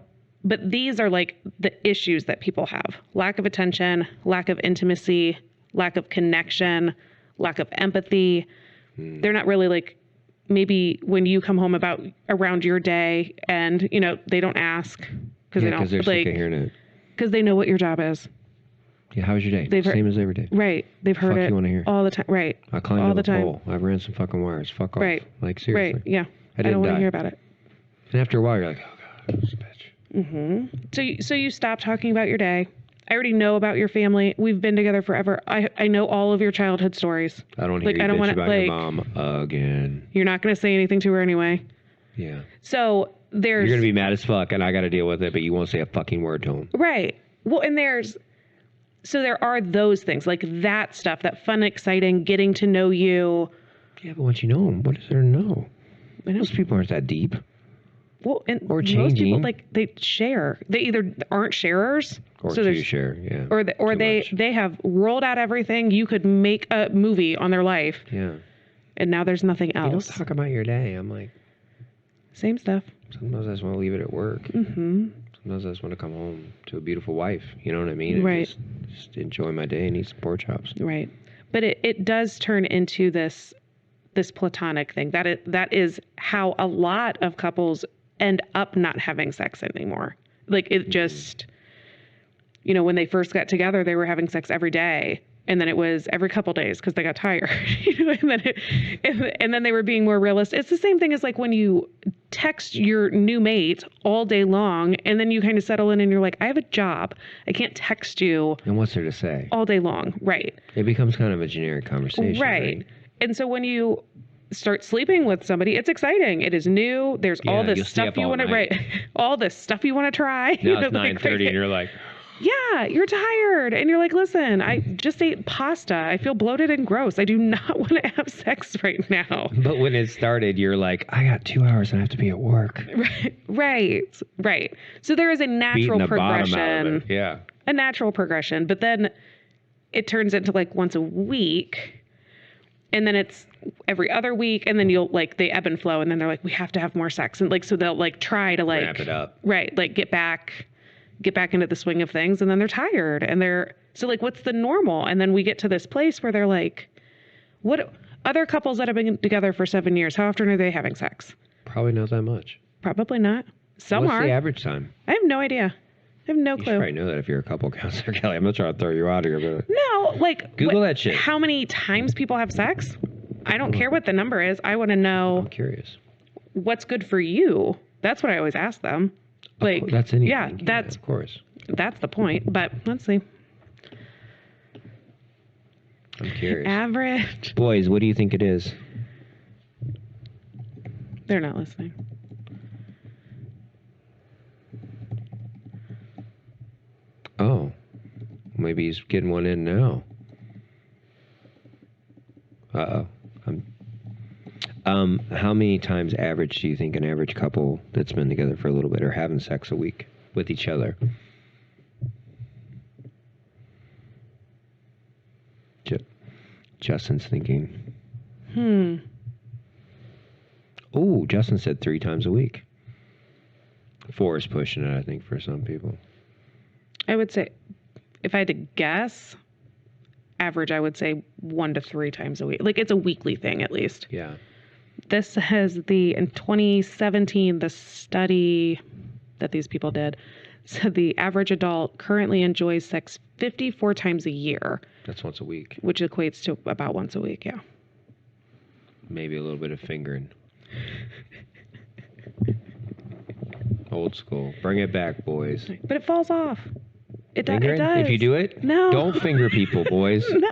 but these are like the issues that people have. Lack of attention, lack of intimacy, lack of connection, lack of empathy. They're not really like maybe when you come home around your day and, you know, they don't ask because they're sick of hearing it. Because they know what your job is. Yeah, how was your day? Same as every day. Right. They've heard it you want to hear? all the time. Right. I climbed all up the a time. pole. I ran some fucking wires. Fuck off. Right. Like, seriously. Right. Yeah. I don't want die. to hear about it. And after a while, you're like, oh, God, this bitch. Mm-hmm. So you stop talking about your day. I already know about your family. We've been together forever. I know all of your childhood stories. I don't hear you bitch about your mom again. You're not going to say anything to her anyway. Yeah. So you're going to be mad as fuck, and I got to deal with it, but you won't say a fucking word to him. Right. Well, and so there are those things, like that stuff, that fun, exciting, getting to know you. Yeah, but once you know them, what is there to know? I know. Most people aren't that deep. Well, and or changing. Most people, like, they share. They either aren't sharers. Or so too share, yeah. Or they have rolled out everything. You could make a movie on their life. Yeah. And now there's nothing else. You don't talk about your day. I'm like... Same stuff. Sometimes I just want to leave it at work. Mm-hmm. Sometimes I just want to come home to a beautiful wife. You know what I mean? And right. Just enjoy my day and eat some pork chops. Right. But it does turn into this platonic thing. That is how a lot of couples end up not having sex anymore. Like, it just... You know, when they first got together, they were having sex every day. And then it was every couple days because they got tired. You know, and then they were being more realistic. It's the same thing as like when you text your new mate all day long and then you kind of settle in and you're like, I have a job. I can't text you. And what's there to say? All day long. Right. It becomes kind of a generic conversation. Right. And so when you start sleeping with somebody, it's exciting. It is new. There's all this stuff you want to write. All this stuff you want to try. Now it's 9:30 and you're like... Yeah, you're tired. And you're like, listen, I just ate pasta. I feel bloated and gross. I do not want to have sex right now. But when it started, you're like, I got 2 hours and I have to be at work. Right. So there is a natural progression. Bottom out of it. Yeah. A natural progression. But then it turns into like once a week. And then it's every other week. And then they ebb and flow. And then they're like, we have to have more sex. And like, so they'll like try to like... Ramp it up. Right. Like get back into the swing of things, and then they're tired and so like, what's the normal? And then we get to this place where they're like, what other couples that have been together for 7 years, how often are they having sex? Probably not that much. Probably not. Some What's are. What's the average time? I have no idea. I have no clue. You should probably know that if you're a couple counselor, Kelly. I'm not trying to throw you out of here, but... No, like... Google that shit. How many times people have sex? I don't care what the number is. I want to know... I'm curious. What's good for you? That's what I always ask them. Like, that's anything. Yeah, that's... Of course. That's the point, but let's see. I'm curious. Average. Boys, what do you think it is? They're not listening. Oh. Maybe he's getting one in now. Uh-oh. How many times average do you think an average couple that's been together for a little bit are having sex a week with each other? Justin's thinking. Oh, Justin said 3 times a week. 4 is pushing it, I think, for some people. I would say, if I had to guess, average, I would say 1 to 3 times a week. Like, it's a weekly thing, at least. Yeah. This has in 2017, the study that these people did said the average adult currently enjoys sex 54 times a year. That's once a week. Which equates to about once a week, yeah. Maybe a little bit of fingering. Old school. Bring it back, boys. But it falls off. It does. If you do it, no. Don't finger people, boys. No.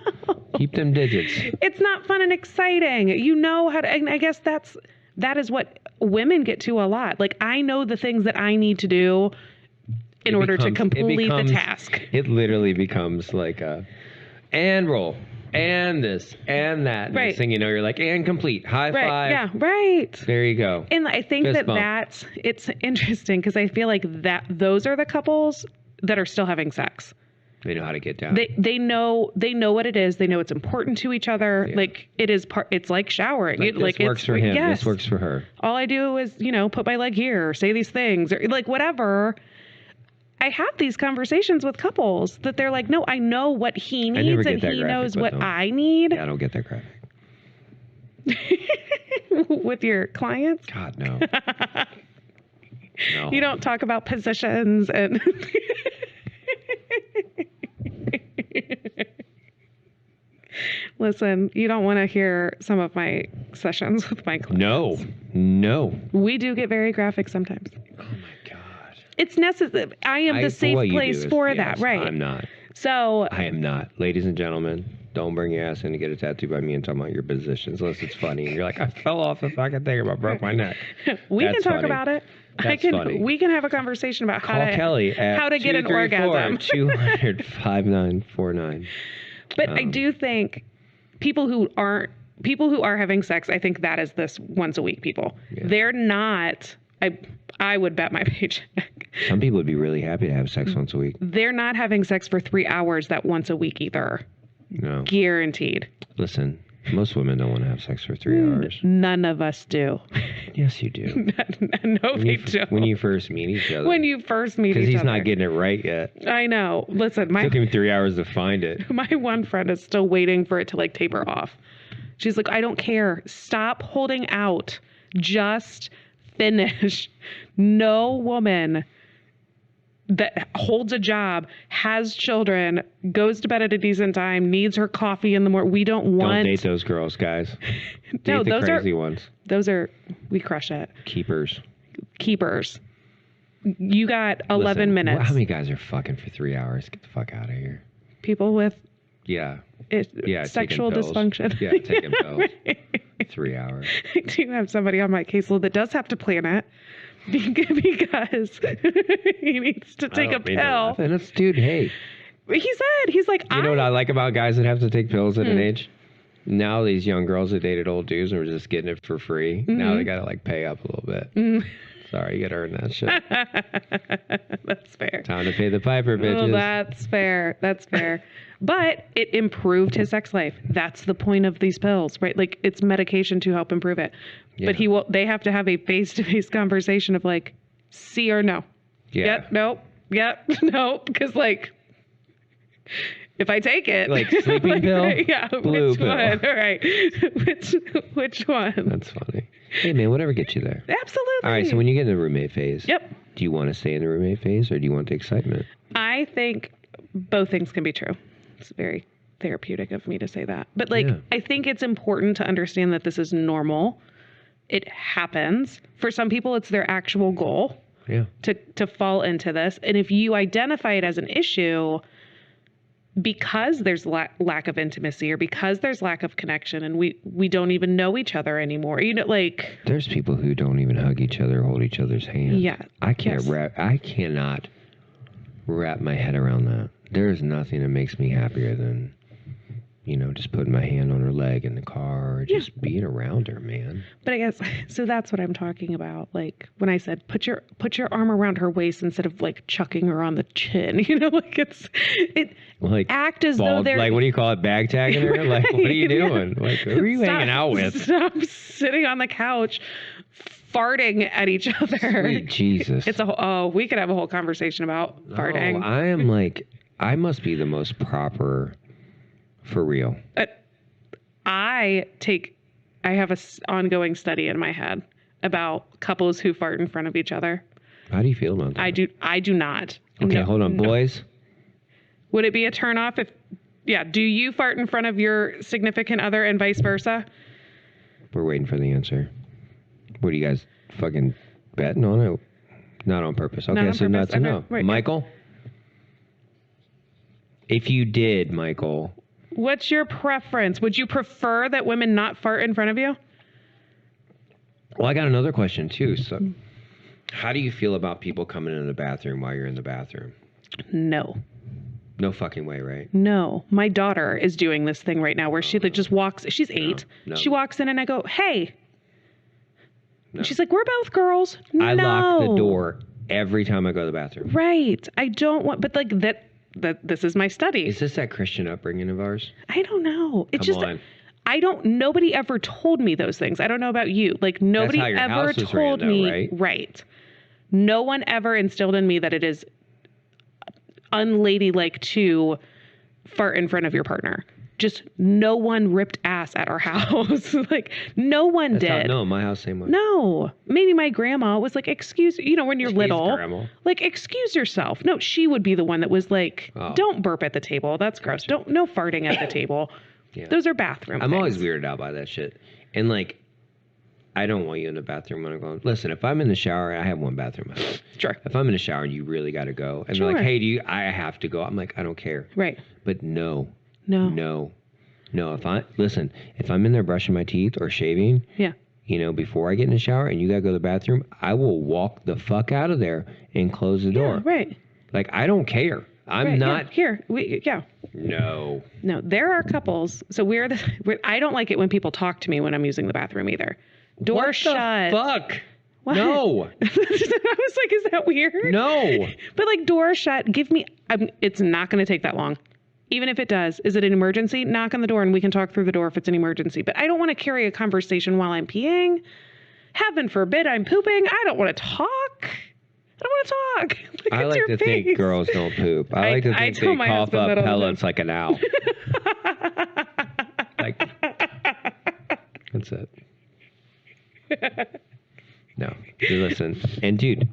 Keep them digits. It's not fun and exciting. You know how to, and I guess that is what women get to a lot. Like, I know the things that I need to do in order to complete the task. It literally becomes like and roll, and this, and that. Right. Next thing you know, you're like, and complete. High five. Yeah, right. There you go. And I think it's interesting because I feel like those are the couples that are still having sex. They know how to get down. They know what it is. They know it's important to each other. Yeah. Like, it is it's like showering. This works for him. Yes. This works for her. All I do is, put my leg here, or say these things, or like whatever. I have these conversations with couples that they're like, no, I know what he needs and he knows what I need. Yeah, I don't get that graphic. With your clients? God, no. No. You don't talk about positions and... Listen, you don't want to hear some of my sessions with my clients. No. We do get very graphic sometimes. Oh my God. It's necessary. I am the safe place for that, right? I'm not. So I am not. Ladies and gentlemen, don't bring your ass in to get a tattoo by me and talk about your positions unless it's funny. And you're like, I fell off the fucking thing and I broke my neck. We can talk about it. Funny. We can have a conversation about Call Kelly at how to get an orgasm. 200-5949. But I do think people who are having sex, I think that is this once a week people. Yeah. They're not, I would bet my paycheck. Some people would be really happy to have sex once a week. They're not having sex for 3 hours that once a week either. No. Guaranteed. Listen, most women don't want to have sex for 3 hours. None of us do. Yes, you do. No, they don't. When you first meet each other. Because he's not getting it right yet. I know. Listen, it took him 3 hours to find it. My one friend is still waiting for it to like taper off. She's like, I don't care. Stop holding out. Just finish. No woman that holds a job, has children, goes to bed at a decent time, needs her coffee in the morning. We don't want... Don't date those girls, guys. No, date the crazy ones. Those are... We crush it. Keepers. You got 11 minutes. How many guys are fucking for 3 hours? Get the fuck out of here. People with... Yeah. Sexual dysfunction. Yeah, taking pills. 3 hours. I do have somebody on my caseload that does have to plan it. Because he needs to take a pill. And it's, dude, hey. He's like, you know what I like about guys that have to take pills at an age? Now these young girls that dated old dudes and were just getting it for free. Mm-hmm. Now they got to like pay up a little bit. Mm-hmm. Sorry, you got to earn that shit. That's fair. Time to pay the piper, bitches. Oh, that's fair. But it improved his sex life. That's the point of these pills, right? Like, it's medication to help improve it. Yeah. But they have to have a face-to-face conversation of like, see or no. Yeah. Yep, nope. Yep, nope. Because like, if I take it, like sleeping pill, yeah, blue which pill. One? All right, which one? That's funny. Hey man, whatever gets you there. Absolutely. All right, so when you get in the roommate phase, yep. Do you want to stay in the roommate phase or do you want the excitement? I think both things can be true. It's very therapeutic of me to say that, but like, I think it's important to understand that this is normal. It happens. For some people, it's their actual goal. Yeah. To fall into this, and if you identify it as an issue because there's lack of intimacy or because there's lack of connection and we don't even know each other anymore, you know, like there's people who don't even hug each other, hold each other's hand. Yeah. I cannot wrap my head around that. There is nothing that makes me happier than, you know, just putting my hand on her leg in the car or just being around her, man. But I guess, so that's what I'm talking about. Like when I said, put your arm around her waist instead of like chucking her on the chin, you know, like like act as though they're like, what do you call it? Bag tagging her? Like, what are you doing? Like, who are you hanging out with? Stop sitting on the couch, farting at each other. Sweet Jesus. We could have a whole conversation about farting. I am like, I must be the most proper. For real. I have an ongoing study in my head about couples who fart in front of each other. How do you feel about that? I do not. Okay, no, hold on, boys. Would it be a turnoff do you fart in front of your significant other and vice versa? We're waiting for the answer. What are you guys fucking betting on it? Not on purpose. Okay, so that's a no. Right, Michael? If you did, Michael... What's your preference? Would you prefer that women not fart in front of you? Well, I got another question, too. So, how do you feel about people coming into the bathroom while you're in the bathroom? No. No fucking way, right? No. My daughter is doing this thing right now where she like just walks. She's 8. No. She walks in and I go, hey. No. She's like, we're both girls. I lock the door every time I go to the bathroom. Right. I don't want, but like that this is my study. Is this that Christian upbringing of ours? I don't know. It's Come on. Nobody ever told me those things. I don't know about you. Like nobody ever told me. Right. No one ever instilled in me that it is unladylike to fart in front of your partner. just no one ripped ass at our house. Like no one did. No, my house same way. No, maybe my grandma was like, excuse, when you're little, grandma. like, excuse yourself. No, she would be the one that was like, don't burp at the table. That's gross. No farting at the table. Yeah. Those are bathroom I'm things. always weirded out by that shit. And like, I don't want you in the bathroom when I'm going. Listen, if I'm in the shower, I have one bathroom. Sure. If I'm in the shower and you really got to go, and they're like, hey, I have to go. I'm like, I don't care. Right. But no. If I'm in there brushing my teeth or shaving, before I get in the shower and you got to go to the bathroom, I will walk the fuck out of there and close the door. Right. Like, I don't care. I'm not. Yeah. Here. No. There are couples. So I don't like it when people talk to me when I'm using the bathroom either. Door shut. What the fuck? What? No. I was like, is that weird? No. But like, door shut, it's not going to take that long. Even if it does, is it an emergency? Knock on the door and we can talk through the door if it's an emergency. But I don't want to carry a conversation while I'm peeing. Heaven forbid I'm pooping. I don't want to talk. I don't want to talk. I like to think girls don't poop. I like to think they cough up pellets like an owl. That's it. No, listen, and dude,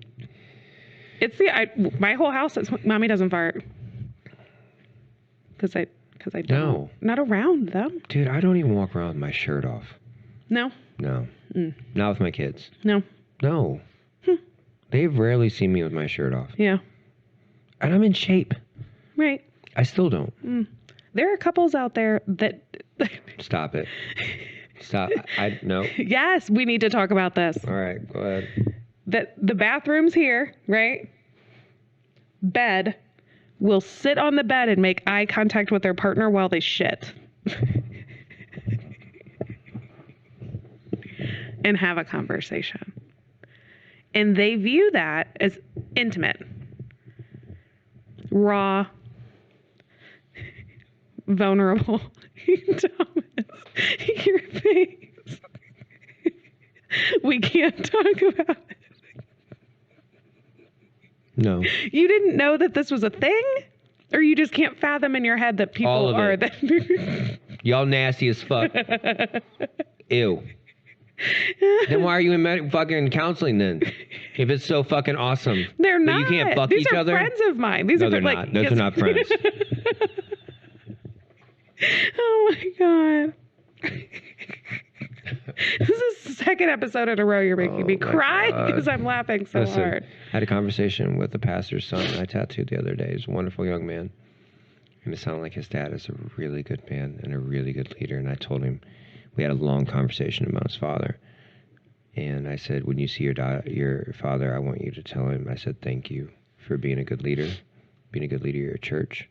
it's my whole house is mommy doesn't fart because I don't. No, not around them. Dude, I don't even walk around with my shirt off. No. Not with my kids. No. They've rarely seen me with my shirt off. Yeah, and I'm in shape. Right. I still don't. There are couples out there that. Stop it. Stop. No. Yes, we need to talk about this. All right, go ahead. The bathroom's here, right? Bed will sit on the bed and make eye contact with their partner while they shit. And have a conversation. And they view that as intimate. Raw. Vulnerable. Thomas, your face. We can't talk about it. No. You didn't know that this was a thing? Or you just can't fathom in your head that people are that. Y'all nasty as fuck. Ew. Then why are you in fucking counseling then? If it's so fucking awesome. They're not. But you can't fuck each other? These are friends of mine. These no, are they're not. Those are not friends. Oh my God. This is the second episode in a row you're making me cry because I'm laughing so hard. I had a conversation with the pastor's son I tattooed the other day. He's a wonderful young man. And it sounded like his dad is a really good man and a really good leader. And I told him, we had a long conversation about his father. And I said, when you see your father, I want you to tell him, I said, thank you for being a good leader, being a good leader to your church,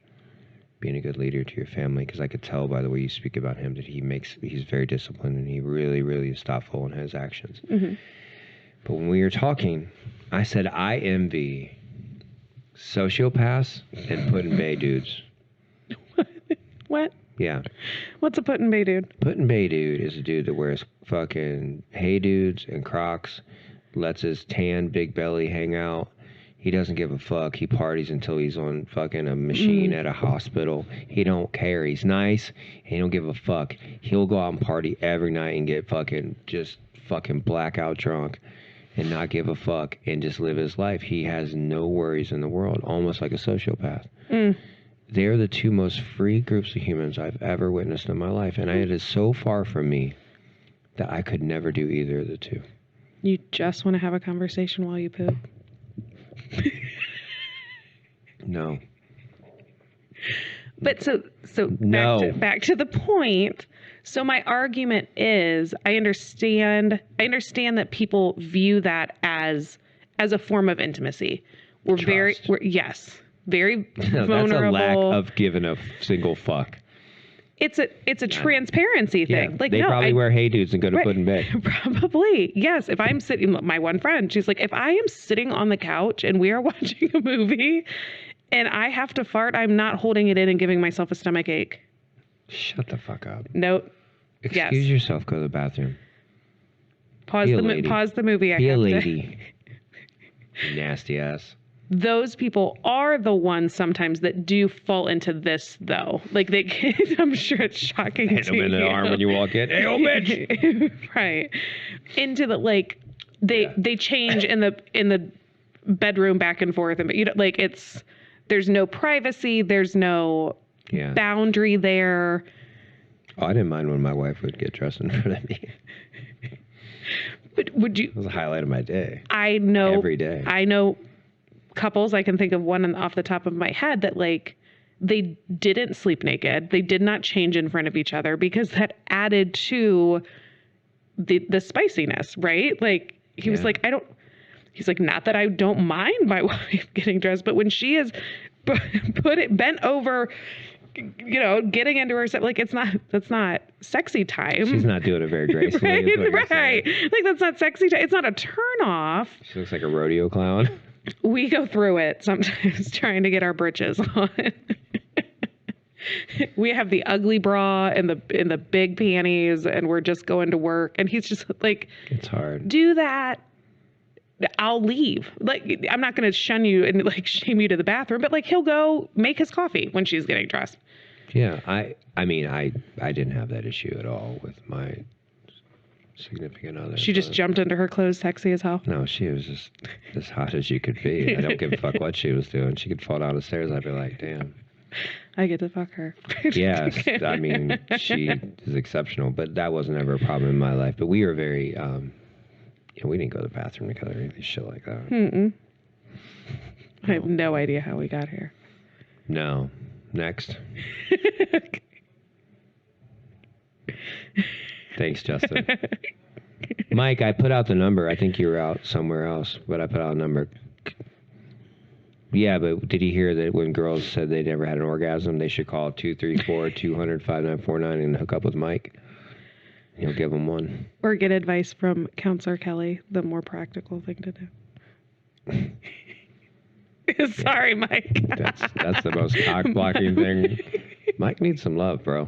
being a good leader to your family, because I could tell by the way you speak about him that he's very disciplined and he really, really is thoughtful in his actions. Mm-hmm. But when we were talking, I said, I envy sociopaths and put-in-bay dudes. What? Yeah. What's a put-in-bay dude? Put-in-bay dude is a dude that wears fucking hey dudes and Crocs, lets his tan big belly hang out. He doesn't give a fuck. He parties until he's on fucking a machine at a hospital. He don't care. He's nice. He don't give a fuck. He'll go out and party every night and get just fucking blackout drunk and not give a fuck and just live his life. He has no worries in the world, almost like a sociopath. They're the two most free groups of humans I've ever witnessed in my life. And it is so far from me that I could never do either of the two. You just want to have a conversation while you poop? No. But so no. back to the point. So my argument is I understand that people view that as a form of intimacy. We're very vulnerable. That's a lack of giving a single fuck. It's a transparency thing. Yeah, like they probably wear hey dudes and go to put in bed. Probably. Yes. If I'm sitting, my one friend, she's like, if I am sitting on the couch and we are watching a movie and I have to fart, I'm not holding it in and giving myself a stomach ache. Shut the fuck up. Nope. Excuse yourself. Go to the bathroom. Pause the movie. Be a lady. Nasty ass. those people are the ones sometimes that do fall into this, though. Like, I'm sure it's shocking Hit them in the arm when you walk in. Hey, old bitch! Right. Into the, like, they change in the bedroom back and forth. And, like, there's no privacy. There's no boundary there. Oh, I didn't mind when my wife would get dressed in front of me. But would you? It was a highlight of my day. I know. Every day. I know couples, I can think of one off the top of my head that, like, they didn't sleep naked. They did not change in front of each other because that added to the spiciness, right? Like, he was like, he's like, not that I don't mind my wife getting dressed, but when she is bent over, getting into her, like, that's not sexy time. She's not doing it very gracefully. Right. Like, that's not sexy time. It's not a turn off. She looks like a rodeo clown. We go through it sometimes trying to get our britches on. We have the ugly bra and the big panties, and we're just going to work. And he's just like, it's hard. Do that. I'll leave. Like, I'm not going to shun you and, like, shame you to the bathroom, but, like, he'll go make his coffee when she's getting dressed. Yeah, I mean, I didn't have that issue at all with my significant other. She just jumped into her clothes sexy as hell? No, she was just as hot as you could be. I don't give a fuck what she was doing. She could fall down the stairs. I'd be like, damn. I get to fuck her. Yes, I mean, she is exceptional, but that wasn't ever a problem in my life. But we were very, we didn't go to the bathroom together or anything shit like that. Mm-mm. I have no idea how we got here. No. Next. Thanks, Justin. Mike, I put out the number. I think you were out somewhere else, but I put out a number. Yeah, but did you hear that when girls said they never had an orgasm, they should call 234-200-5949 and hook up with Mike? He'll give them one. Or get advice from Counselor Kelly, the more practical thing to do. Sorry, Mike. That's the most cock-blocking thing. Mike needs some love, bro.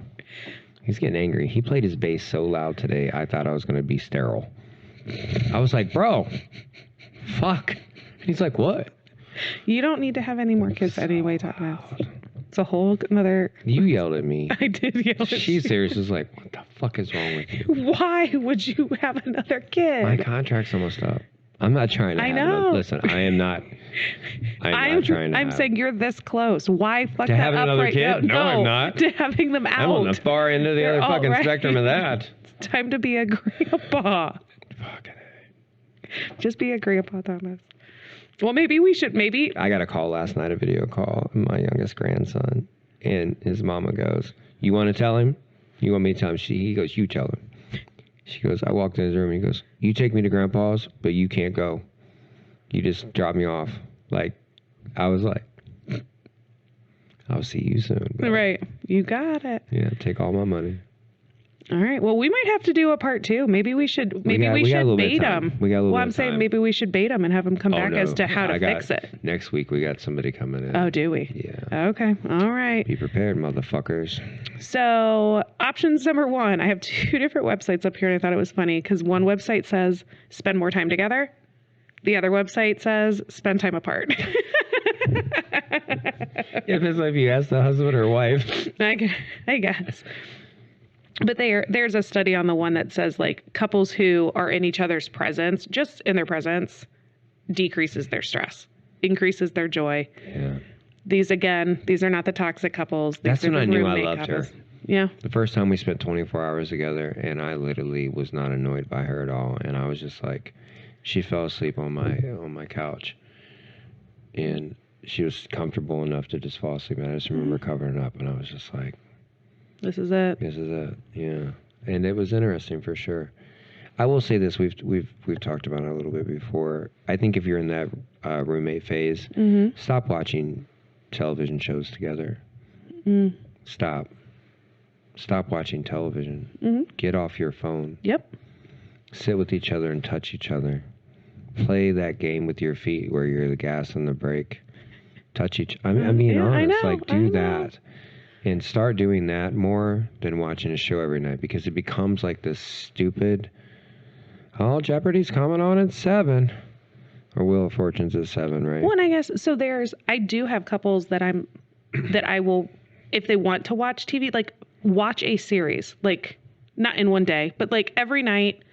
He's getting angry. He played his bass so loud today, I thought I was going to be sterile. I was like, bro, fuck. He's like, what? You don't need to have any more kids anyway, Thomas. It's a whole another... You yelled at me. I did yell at you. She seriously was like, what the fuck is wrong with you? Why would you have another kid? My contract's almost up. I'm not trying to I have know. Listen, I'm not trying to I'm saying you're this close. Why fuck to that having up another right kid? now? No, I'm not. To having them out. I'm on the far end of the other fucking spectrum of that. It's time to be a grandpa. Fucking Just be a grandpa, Thomas. Well, maybe we should, I got a call last night, a video call, my youngest grandson, and his mama goes, you want to tell him? You want me to tell him? He goes, you tell him. She goes, I walked in his room and he goes, you take me to grandpa's, but you can't go. You just drop me off. Like, I was like, I'll see you soon. But, right. You got it. Yeah, take all my money. All right. Well, we might have to do a part 2. Maybe we should. Maybe we should bait him. We got a little well, bit I'm of saying time. maybe we should bait him and have him come back as to how to fix it. Next week we got somebody coming in. Oh, do we? Yeah. Okay. All right. Be prepared, motherfuckers. So, options number 1. I have 2 different websites up here, and I thought it was funny because one website says spend more time together. The other website says spend time apart. If it's like you ask the husband or wife. I guess. But there's a study on the one that says, like, couples who are in each other's presence, just in their presence, decreases their stress, increases their joy. Yeah. These are not the toxic couples. That's when I knew I loved her. Yeah. The first time we spent 24 hours together, and I literally was not annoyed by her at all. And I was just like, she fell asleep on my couch, and she was comfortable enough to just fall asleep. And I just remember covering up, and I was just like, this is it. This is it. Yeah. And it was interesting for sure. I will say this, we've talked about it a little bit before. I think if you're in that roommate phase, stop watching television shows together. Stop watching television. Get off your phone. Yep. Sit with each other and touch each other. Play that game with your feet where you're the gas and the brake. Touch each. I'm being honest. Like, do that. And start doing that more than watching a show every night, because it becomes like this stupid, oh, Jeopardy's coming on at 7. Or Wheel of Fortune's at 7, right? Well, and I guess, so I do have couples that I will, if they want to watch TV, like watch a series, like not in one day, but like every night,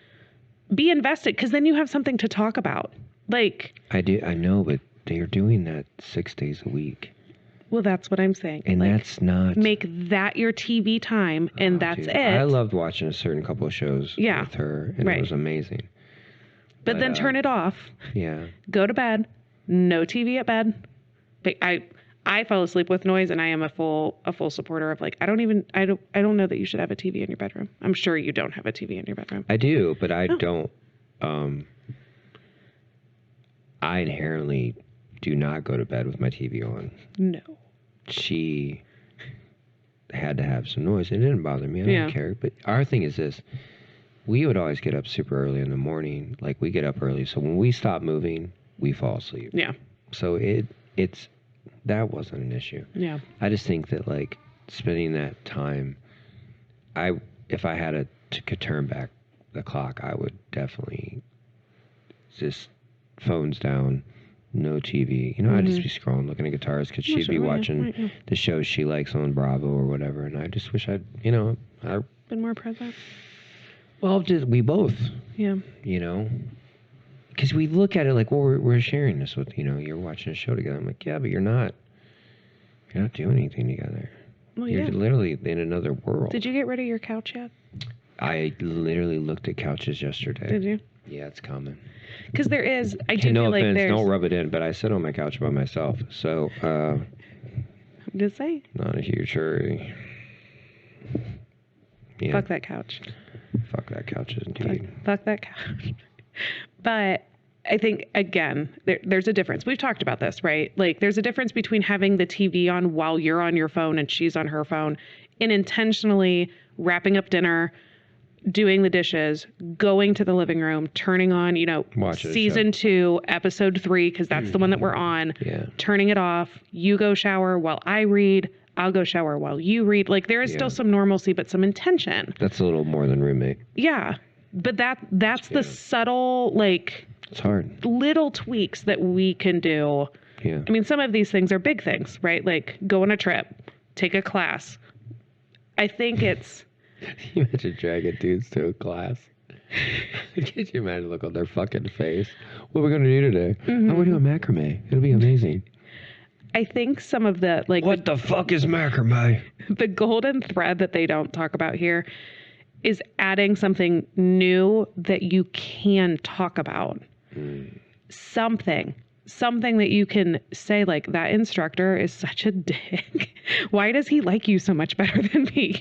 be invested, because then you have something to talk about. Like, I know, but they're doing that 6 days a week. well, that's what I'm saying. And like, that's not... Make that your TV time, and that's dude, it. I loved watching a certain couple of shows with her, and it was amazing. But then turn it off. Yeah. Go to bed. No TV at bed. But I fell asleep with noise, and I am a full supporter of, like, I don't know that you should have a TV in your bedroom. I'm sure you don't have a TV in your bedroom. I do, but I don't. I inherently do not go to bed with my TV on. No. She had to have some noise. It didn't bother me. I don't care. But our thing is this. We would always get up super early in the morning. Like, we get up early. So when we stop moving, we fall asleep. Yeah. So that wasn't an issue. Yeah. I just think that, like, spending that time, if I had could turn back the clock, I would definitely just phones down, no TV. You know, I'd just be scrolling, looking at guitars, because she'd be watching the shows she likes on Bravo or whatever, and I just wish I'd been more present. Well, we both. Yeah. You know, because we look at it like, well, we're sharing this with, you're watching a show together. I'm like, yeah, but you're not doing anything together. Well, you're literally in another world. Did you get rid of your couch yet? I literally looked at couches yesterday. Did you? Yeah, it's coming. Because there is, I do no feel offense, like don't rub it in, but I sit on my couch by myself, so I'm just saying. Not a huge hurry. Yeah. Fuck that couch. Fuck that couch, indeed. Fuck that couch. But I think, again, there's a difference. We've talked about this, right? Like, there's a difference between having the TV on while you're on your phone and she's on her phone, and intentionally wrapping up dinner, doing the dishes, going to the living room, turning on, season 2, episode 3, because that's the one that we're on, turning it off. You go shower while I read. I'll go shower while you read. Like, there is still some normalcy, but some intention. That's a little more than roommate. Yeah. But that's the subtle, like... It's hard. Little tweaks that we can do. Yeah. I mean, some of these things are big things, right? Like, go on a trip, take a class. I think it's... You imagine dragging dudes to a class. Can you imagine look on their fucking face? What are we going to do today? Mm-hmm. Oh, we're doing macrame. It'll be amazing. I think some of the, like... What the fuck is macrame? The golden thread that they don't talk about here is adding something new that you can talk about. Something that you can say, like, that instructor is such a dick. Why does he like you so much better than me?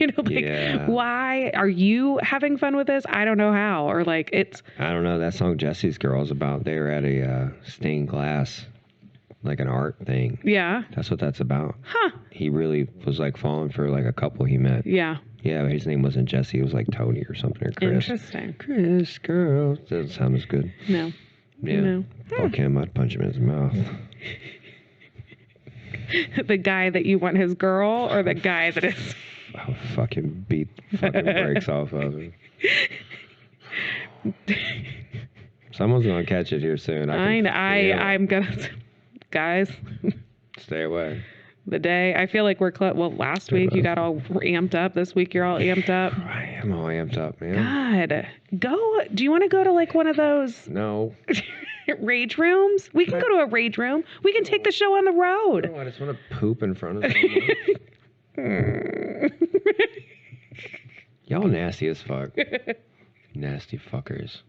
Why are you having fun with this? I don't know how. Or, like, I don't know. That song Jesse's Girl is about, they were at a stained glass, like an art thing. Yeah. That's what that's about. Huh. He really was, like, falling for, like, a couple he met. Yeah. Yeah, his name wasn't Jesse. It was, like, Tony or something, or Chris. Interesting. Chris, girl. Doesn't sound as good. No. Yeah. No. Fuck him, I'd punch him in his mouth. The guy that you want his girl, or the guy that is... I'll fucking beat fucking brakes off of him. Someone's gonna catch it here soon. I'm gonna... Guys. Stay away. The day, I feel like we're last week you got all amped up. This week you're all amped up. I am all amped up, man. God. Do you want to go to, like, one of those? No. Rage rooms? We can go to a rage room. We can take the show on the road. No, I just want to poop in front of someone. Y'all nasty as fuck. Nasty fuckers.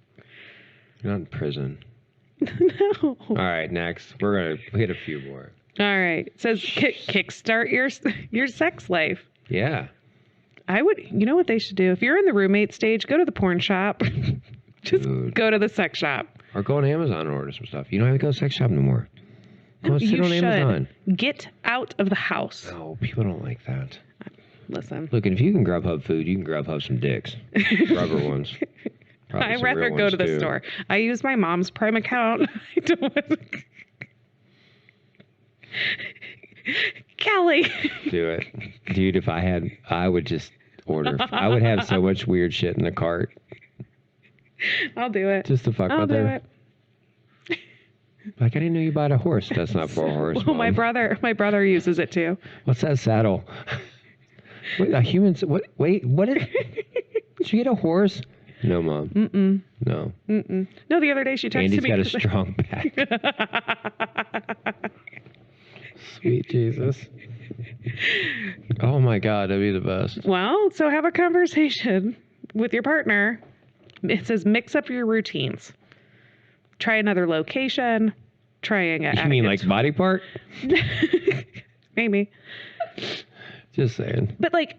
You're not in prison. No. All right, next. We're going to hit a few more. All right. It says kickstart your sex life. Yeah. I would, you know what they should do? If you're in the roommate stage, go to the porn shop. Just go to the sex shop. Or go on Amazon and order some stuff. You don't have to go to the sex shop no more. Go sit on Amazon. Get out of the house. No, people don't like that. Listen. Look, if you can Grubhub food, you can Grubhub some dicks. Rubber ones. I'd rather go to the store. I use my mom's Prime account. I don't want to... Kelly. Do it. Dude, if I would just order. I would have so much weird shit in the cart. I'll do it. Just to fuck with her. Like, I didn't know you bought a horse. That's not for a horse. Well, Mom. my brother uses it too. What's that saddle? Wait, a human's what? Wait, what? Did you get a horse? No, Mom. Mm-mm. No. Mm-mm. No, the other day she texted Andy's me. got a strong back. Sweet Jesus. Oh my God, that'd be the best. Well, so have a conversation with your partner. It says mix up your routines. Try another location. Trying it. You mean like body part? Maybe. Just saying. But like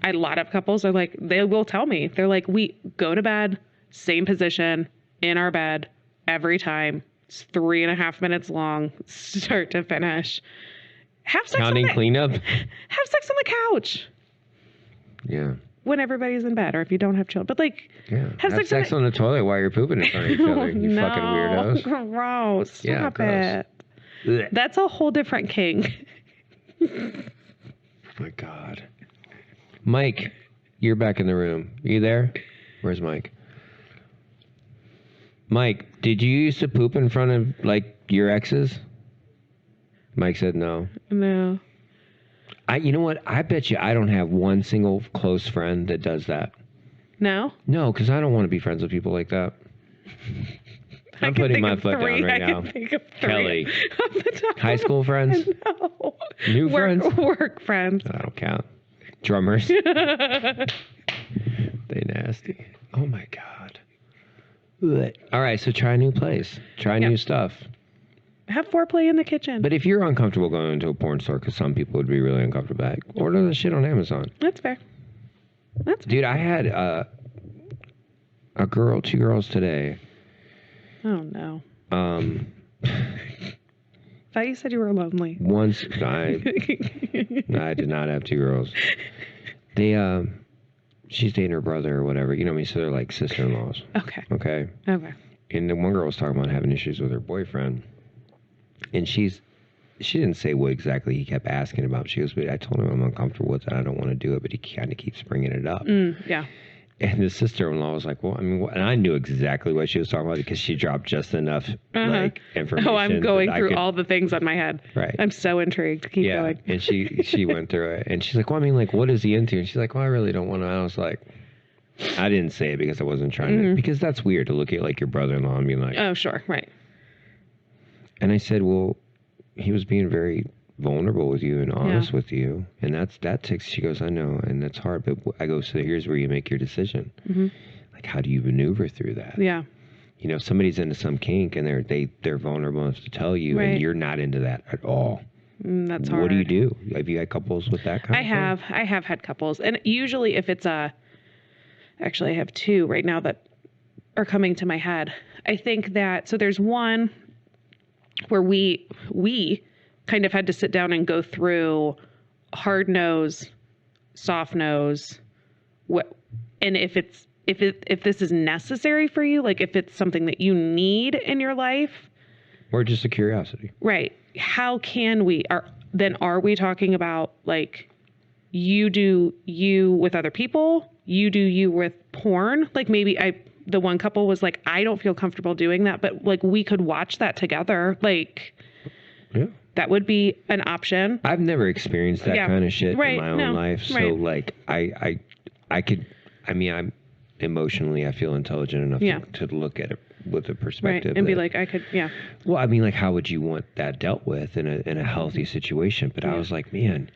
a lot of couples are like, they will tell me, they're like, we go to bed, same position, in our bed every time. It's 3.5 minutes long, start to finish. Have sex Counting cleanup? Have sex on the couch. Yeah. When everybody's in bed, or if you don't have children. But like, Yeah. Have sex on the toilet while you're pooping in front of each other. You fucking weirdos. Gross. Stop Yeah, gross. it. Ugh. That's a whole different king. Oh my God. Mike, you're back in the room. Are you there? Where's Mike? Mike, did you used to poop in front of, like, your exes? Mike said no. No. You know what? I bet you I don't have one single close friend that does that. No? No, because I don't want to be friends with people like that. I'm putting my foot down right now. Kelly. High school friends? No. New friends? Work friends. I don't count. Drummers. They nasty. Oh my God. Ugh. All right, so try a new place. Try new stuff. Have foreplay in the kitchen. But if you're uncomfortable going into a porn store, because some people would be really uncomfortable, order the shit on Amazon. That's fair. That's fair. Dude, I had two girls today. Oh, no. Thought you said you were lonely. Once, I did not have two girls. They, she's dating her brother or whatever. You know what I mean? So they're like sister-in-laws. Okay. Okay? Okay. And the one girl was talking about having issues with her boyfriend. And she didn't say what exactly he kept asking about. She goes, but I told him I'm uncomfortable with it. I don't want to do it, but he kind of keeps bringing it up. Yeah. And the sister-in-law was like, well, I mean, and I knew exactly what she was talking about because she dropped just enough like information. Oh, I'm going through all the things on my head. Right. I'm so intrigued. Keep going. And she went through it. And she's like, well, I mean, like, what is he into? And she's like, well, I really don't want to. I was like, I didn't say it because I wasn't trying to. Because that's weird to look at like your brother-in-law and be like. Oh, sure. Right. And I said, well, he was being very vulnerable with you and honest with you. And that takes, she goes, I know. And that's hard. But I go, so here's where you make your decision. Mm-hmm. Like, how do you maneuver through that? Yeah. You know, if somebody's into some kink and they're vulnerable enough to tell you and you're not into that at all. That's hard. What do you do? Have you had couples with that kind of thing? I have had couples. And usually if it's actually I have two right now that are coming to my head. I think that, so there's one where we kind of had to sit down and go through hard nose, soft nose, and if this is necessary for you, like if it's something that you need in your life, or just a curiosity, right? How can we are we talking about like you do you with other people, you do you with porn? Like maybe the one couple was like, I don't feel comfortable doing that, but like we could watch that together. Like, that would be an option. I've never experienced that kind of shit in my own life. So like I'm emotionally, I feel intelligent enough to look at it with a perspective. And be like, I could, Well, I mean, like, how would you want that dealt with in a healthy situation? But I was like, man,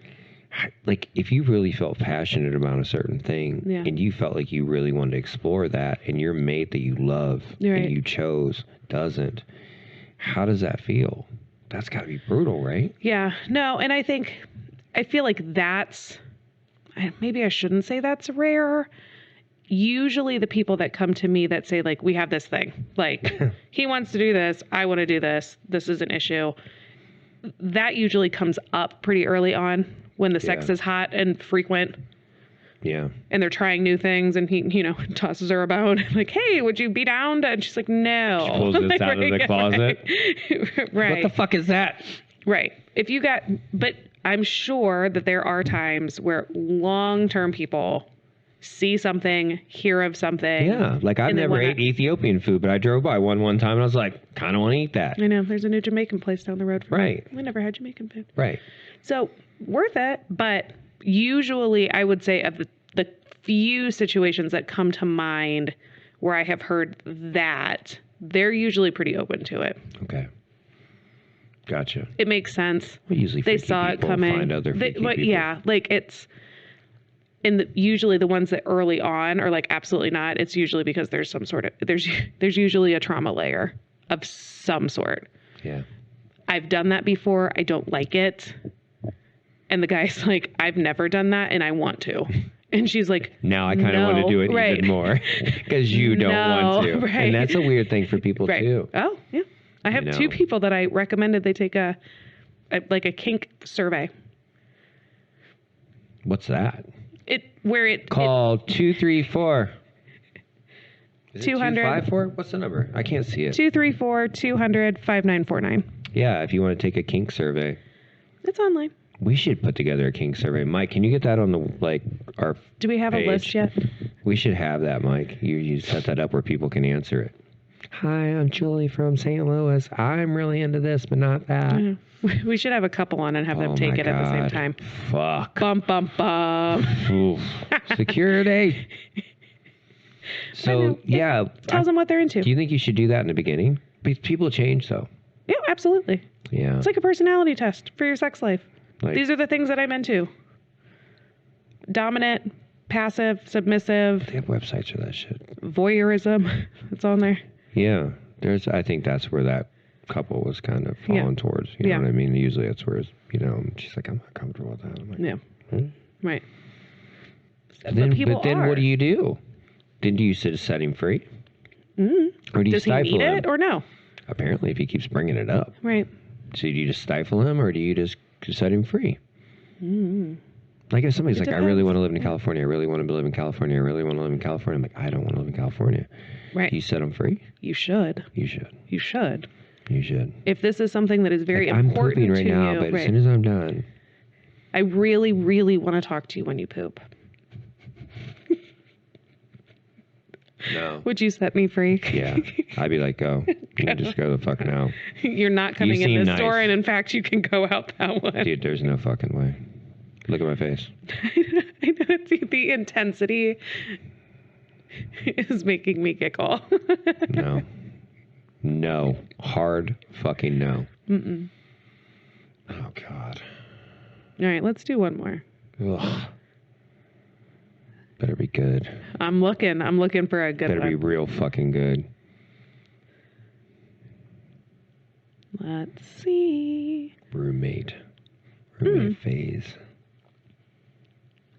like if you really felt passionate about a certain thing and you felt like you really wanted to explore that and your mate that you love and you chose doesn't, how does that feel? That's got to be brutal, right? Yeah. No, and I feel like maybe I shouldn't say that's rare. Usually the people that come to me that say like, we have this thing, like he wants to do this, I want to do this, this is an issue. That usually comes up pretty early on when the sex is hot and frequent. Yeah. And they're trying new things and he, tosses her about like, hey, would you be down to, and she's like, no. She pulls this out of the closet. Right. What the fuck is that? Right. But I'm sure that there are times where long-term people see something, hear of something. Yeah, like I've and then never ate Ethiopian food, but I drove by one time and I was like, kind of want to eat that. I know. There's a new Jamaican place down the road from Right. me. We never had Jamaican food. Right. So worth it, but usually I would say of the few situations that come to mind where I have heard that, they're usually pretty open to it. Okay. Gotcha. It makes sense. Well, usually They freaky saw it people coming. find other freaky people. Yeah, like it's usually the ones that early on are like absolutely not. It's usually because there's some sort of there's usually a trauma layer of some sort. Yeah. I've done that before. I don't like it. And the guy's like, I've never done that and I want to. And she's like, now I kind of want to do it even more because you don't want to. Right. And that's a weird thing for people too. Oh, yeah. I have two people that I recommended they take a kink survey. What's that? Call 234. 200 254? What's the number? I can't see it. 234-200-5949. Yeah, if you want to take a kink survey. It's online. We should put together a kink survey. Mike, can you get that on the our Do we have page? a list yet? We should have that, Mike. You set that up where people can answer it. Hi, I'm Julie from St. Louis. I'm really into this, but not that. Mm-hmm. We should have a couple on and have them take it at the same time. Fuck. Bum, bum, bum. Oof. Security. So, yeah. Tells them what they're into. Do you think you should do that in the beginning? Because people change, though. Yeah, absolutely. Yeah. It's like a personality test for your sex life. Like, these are the things that I'm into. Dominant, passive, submissive. They have websites for that shit. Voyeurism. It's on there. Yeah. I think that's where that couple was kind of falling towards. You know what I mean? Usually that's where, she's like, I'm not comfortable with that. I'm like, yeah. Right. But then what do you do? Then do you set him free? Mm-hmm. Or do you Does stifle he need him? it or no? Apparently, if he keeps bringing it up. Right. So do you just stifle him or do you just set him free? Mm-hmm. Like if somebody's like, I really want to live in California. I really want to live in California. I really want to live in California. I'm like, I don't want to live in California. Right. Do you set them free? You should. You should. You should. You should. If this is something that is very important I'm pooping right to now, you, but as soon as I'm done. I really, really want to talk to you when you poop. No. Would you set me free? Yeah. I'd be like, go. You can just go the fuck now. You're not coming in this door, and in fact, you can go out that one. Dude, there's no fucking way. Look at my face. I know. The intensity is making me giggle. No. No. Hard fucking no. Mm-mm. Oh, God. All right, let's do one more. Ugh. Better be good. I'm looking for a good one. Better be real fucking good. Let's see. Roommate phase.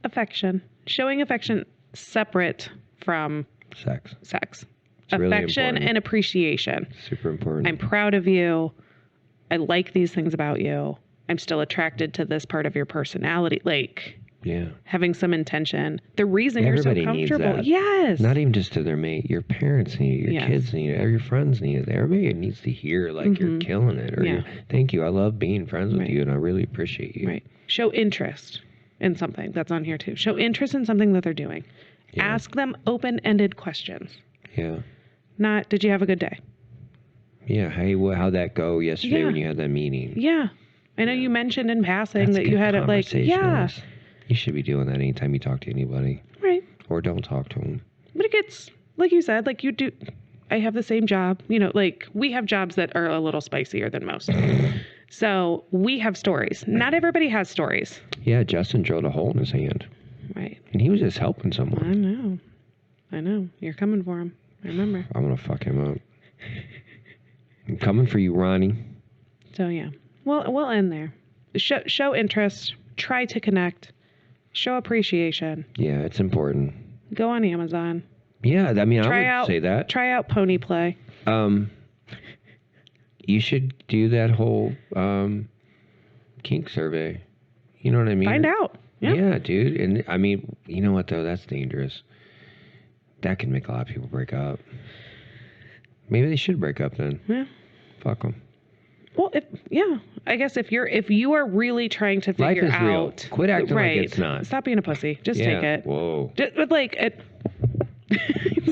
Affection. Showing affection separate from Sex. It's really affection important. and appreciation. Super important. I'm proud of you. I like these things about you. I'm still attracted to this part of your personality. Like, yeah. Having some intention. The reason Everybody you're so needs comfortable. that. Yes. Not even just to their mate. Your parents need it. Your kids need it. Your friends need it. Everybody needs to hear like you're killing it. Or thank you. I love being friends with you and I really appreciate you. Right. Show interest in something. That's on here too. Show interest in something that they're doing. Yeah. Ask them open-ended questions. Yeah. Not, did you have a good day? Yeah. Hey, how'd that go yesterday when you had that meeting? Yeah. I know you mentioned in passing that you had it like, yeah. You should be doing that anytime you talk to anybody. Right. Or don't talk to them. But it gets, like you said, like you do. I have the same job. Like we have jobs that are a little spicier than most. So we have stories. Not everybody has stories. Yeah, Justin drilled a hole in his hand. Right. And he was just helping someone. I know. You're coming for him. I remember. I'm going to fuck him up. I'm coming for you, Ronnie. So, yeah. Well, we'll end there. Show interest. Try to connect. Show appreciation. Yeah, it's important. Go on Amazon. Yeah, I mean, I would say that. Try out Pony Play. You should do that whole kink survey. You know what I mean? Find out. Yeah, dude. And I mean, you know what though? That's dangerous. That can make a lot of people break up. Maybe they should break up then. Yeah. Fuck them. Well, I guess if you are really trying to Life figure is real. out, Quit acting right, like it's not. Stop being a pussy. Just Yeah. take it. Whoa. But like,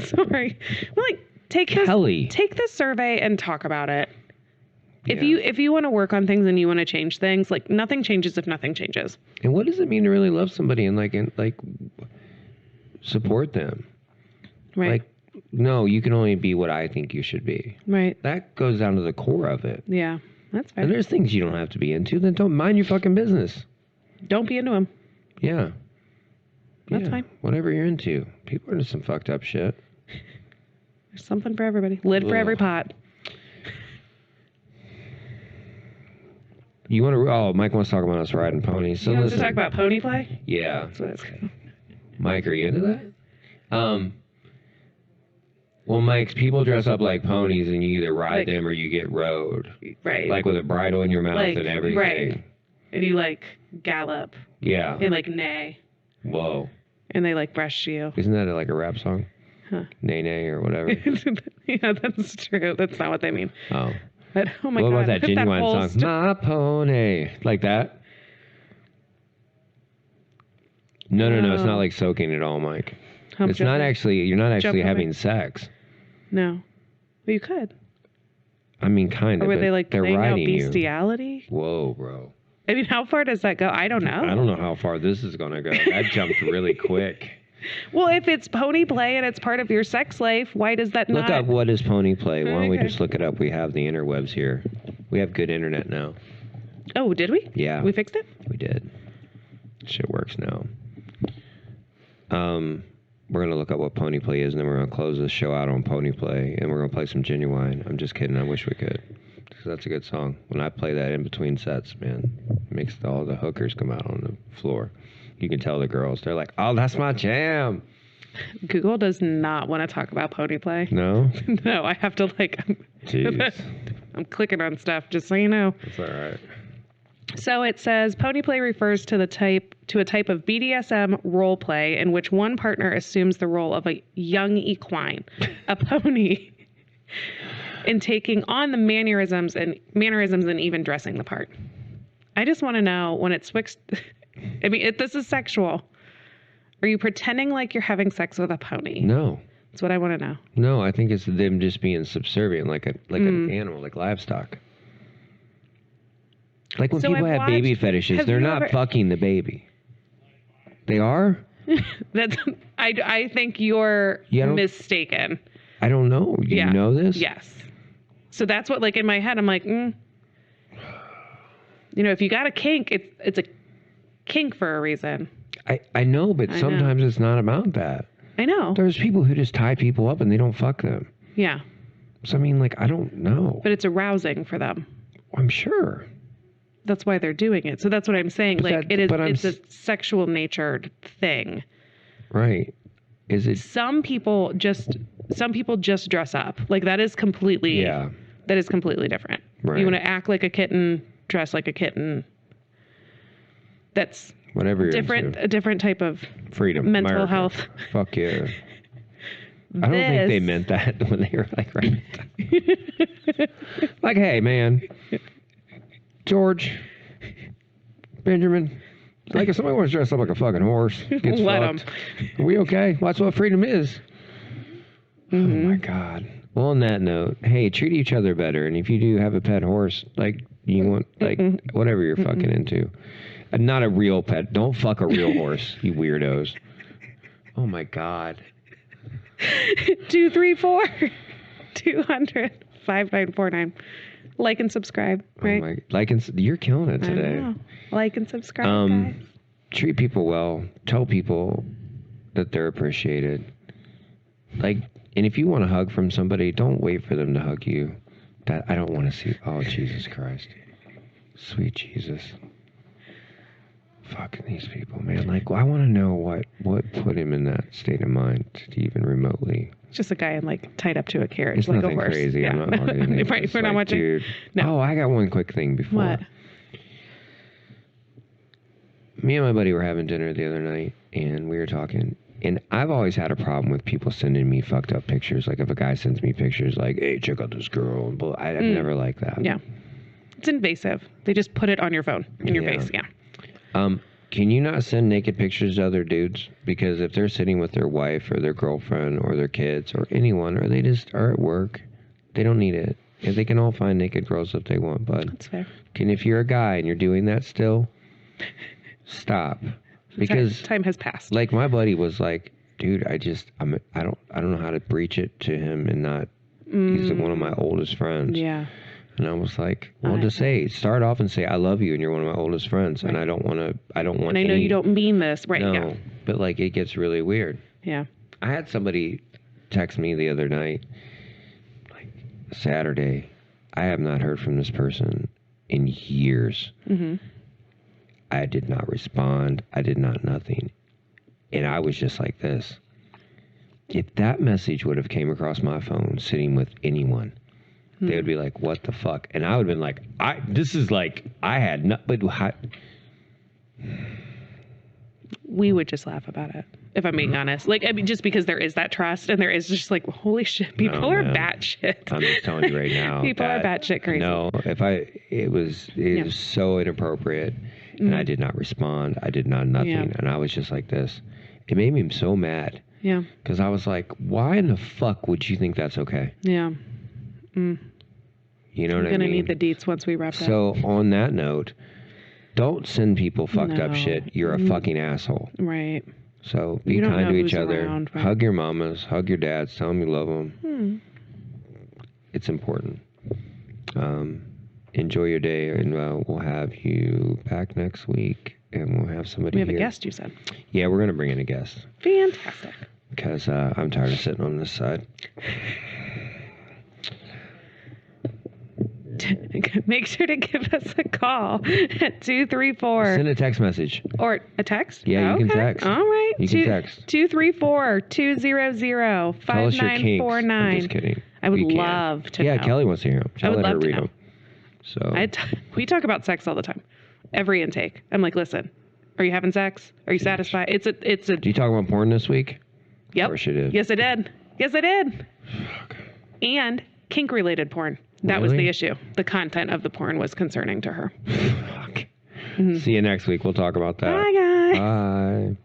sorry. Well, like, take this survey and talk about it. Yeah. If you want to work on things and you want to change things, like nothing changes if nothing changes. And what does it mean to really love somebody and like support them? Right. Like, no, you can only be what I think you should be. Right. That goes down to the core of it. Yeah. That's fair. And there's things you don't have to be into. Then don't mind your fucking business. Don't be into them. Yeah. That's fine. Whatever you're into. People are into some fucked up shit. There's something for everybody. Lid for every pot. You want to? Oh, Mike wants to talk about us riding ponies. So You want listen. to talk about pony play? Yeah. That's what it's called. Mike, are you into that? Well, Mike, people dress up like ponies and you either ride them or you get rode. Right. Like with a bridle in your mouth and everything. Right. And you like gallop. Yeah. And like neigh. Whoa. And they like brush you. Isn't that like a rap song? Huh. Nay nay or whatever. Yeah, that's true. That's not what they mean. Oh. But oh my what god. What about that Genuine song? My pony. Like that? No, it's not like soaking at all, Mike. It's not actually, you're not actually having sex. No. Well, you could. I mean, kind of. Or were they like they're playing out riding bestiality? You. Whoa, bro. I mean, how far does that go? I don't know. I don't know how far this is going to go. That jumped really quick. Well, if it's pony play and it's part of your sex life, why does that Look not... up what is pony play. Why don't we just look it up? We have the interwebs here. We have good internet now. Oh, did we? Yeah. We fixed it? We did. Shit works now. We're going to look up what pony play is, and then we're going to close this show out on pony play, and we're going to play some Genuine. I'm just kidding. I wish we could. Because that's a good song. When I play that in between sets, man, it makes all the hookers come out on the floor. You can tell the girls. They're like, oh, that's my jam. Google does not want to talk about pony play. No? No, I have to Jeez. I'm clicking on stuff, just so you know. That's all right. So it says pony play refers to a type of BDSM role play in which one partner assumes the role of a young equine, a pony, in taking on the mannerisms and even dressing the part. I just want to know when it switched. I mean, this is sexual. Are you pretending like you're having sex with a pony? No. That's what I want to know. No, I think it's them just being subservient, like an animal, like livestock. Like when people have baby fetishes, they're not fucking the baby. They are? I think you're mistaken. I don't know. You know this? Yes. So that's what, like, in my head, I'm like, You know, if you got a kink, it's a kink for a reason. I know, but sometimes it's not about that. I know. There's people who just tie people up and they don't fuck them. Yeah. So, I mean, like, I don't know. But it's arousing for them. I'm sure. That's why they're doing it. So that's what I'm saying. But it's a sexual natured thing. Right. Is it? Some people just dress up. Like that is completely different. Right. You want to act like a kitten, dress like a kitten. That's whatever you're different. Into. A different type of freedom, mental America. Health. Fuck yeah. I don't think they meant that when they were like, right. Like, hey, man, George, Benjamin, like if somebody wants to dress up like a fucking horse, gets fucked. Are we okay? Well, that's what freedom is. Mm-hmm. Oh my God. Well, on that note, hey, treat each other better. And if you do have a pet horse, like you want, like whatever you're fucking into, and not a real pet. Don't fuck a real horse, you weirdos. Oh my God. 234-200-5949. Like and subscribe, right? You're killing it today. I know. Like and subscribe, guys. Treat people well. Tell people that they're appreciated. Like, and if you want a hug from somebody, don't wait for them to hug you. That I don't want to see. Oh, Jesus Christ. Sweet Jesus. Fucking these people, man. Like, I want to know what put him in that state of mind to even remotely. Just a guy like tied up to a carriage, it's like nothing a horse. Crazy. Yeah. I'm not arguing. We're not watching. Dude. No. Oh, I got one quick thing before. What? Me and my buddy were having dinner the other night, and we were talking. And I've always had a problem with people sending me fucked up pictures. Like if a guy sends me pictures, like, "Hey, check out this girl," and I've never liked that. Yeah. It's invasive. They just put it on your phone, in your face. Yeah. Can you not send naked pictures to other dudes? Because if they're sitting with their wife or their girlfriend or their kids or anyone, or they just are at work, they don't need it. And they can all find naked girls if they want, but That's fair. if you're a guy and you're doing that still, stop. Because time has passed. Like my buddy was like, dude, I don't know how to breach it to him and not. He's one of my oldest friends. Yeah. And I was like, well, just start off and say, I love you and you're one of my oldest friends. Right. And I don't want. And I know you don't mean this. Right. No, yeah. But like it gets really weird. Yeah. I had somebody text me the other night, like Saturday. I have not heard from this person in years. Mm-hmm. I did not respond. I did not nothing. And I was just like this. If that message would have came across my phone sitting with anyone, they would be like, what the fuck? And I would have been like, I had not, but we would just laugh about it, if I'm being honest. Like, I mean, just because there is that trust and there is just like, holy shit, people are batshit. I'm just telling you right now. People are batshit crazy. No, it was so inappropriate and I did not respond. I did not nothing. Yeah. And I was just like this. It made me so mad. Yeah. Because I was like, why in the fuck would you think that's okay? Yeah. You know what I mean? I'm going to need the deets once we wrap up. So on that note, don't send people fucked up shit. You're a fucking asshole. Right. So be kind to each other. Around, right? Hug your mamas. Hug your dads. Tell them you love them. It's important. Enjoy your day, and we'll have you back next week, and we'll have somebody here. We have a guest, you said. Yeah, we're going to bring in a guest. Fantastic. Because I'm tired of sitting on this side. Make sure to give us a call at 234. Send a text message. Or a text? Yeah, you can text. All right. You can text. 234-200-5949. I'm just kidding. I would love to know. Yeah, Kelly wants to hear them. I would love to read know. them. So we talk about sex all the time. Every intake. I'm like, listen, are you having sex? Are you satisfied? It's a. Do you talk about porn this week? Yep. Of course you did. Yes, I did. Fuck. And kink-related porn. That was the issue. The content of the porn was concerning to her. Fuck. See you next week. We'll talk about that. Bye, guys. Bye.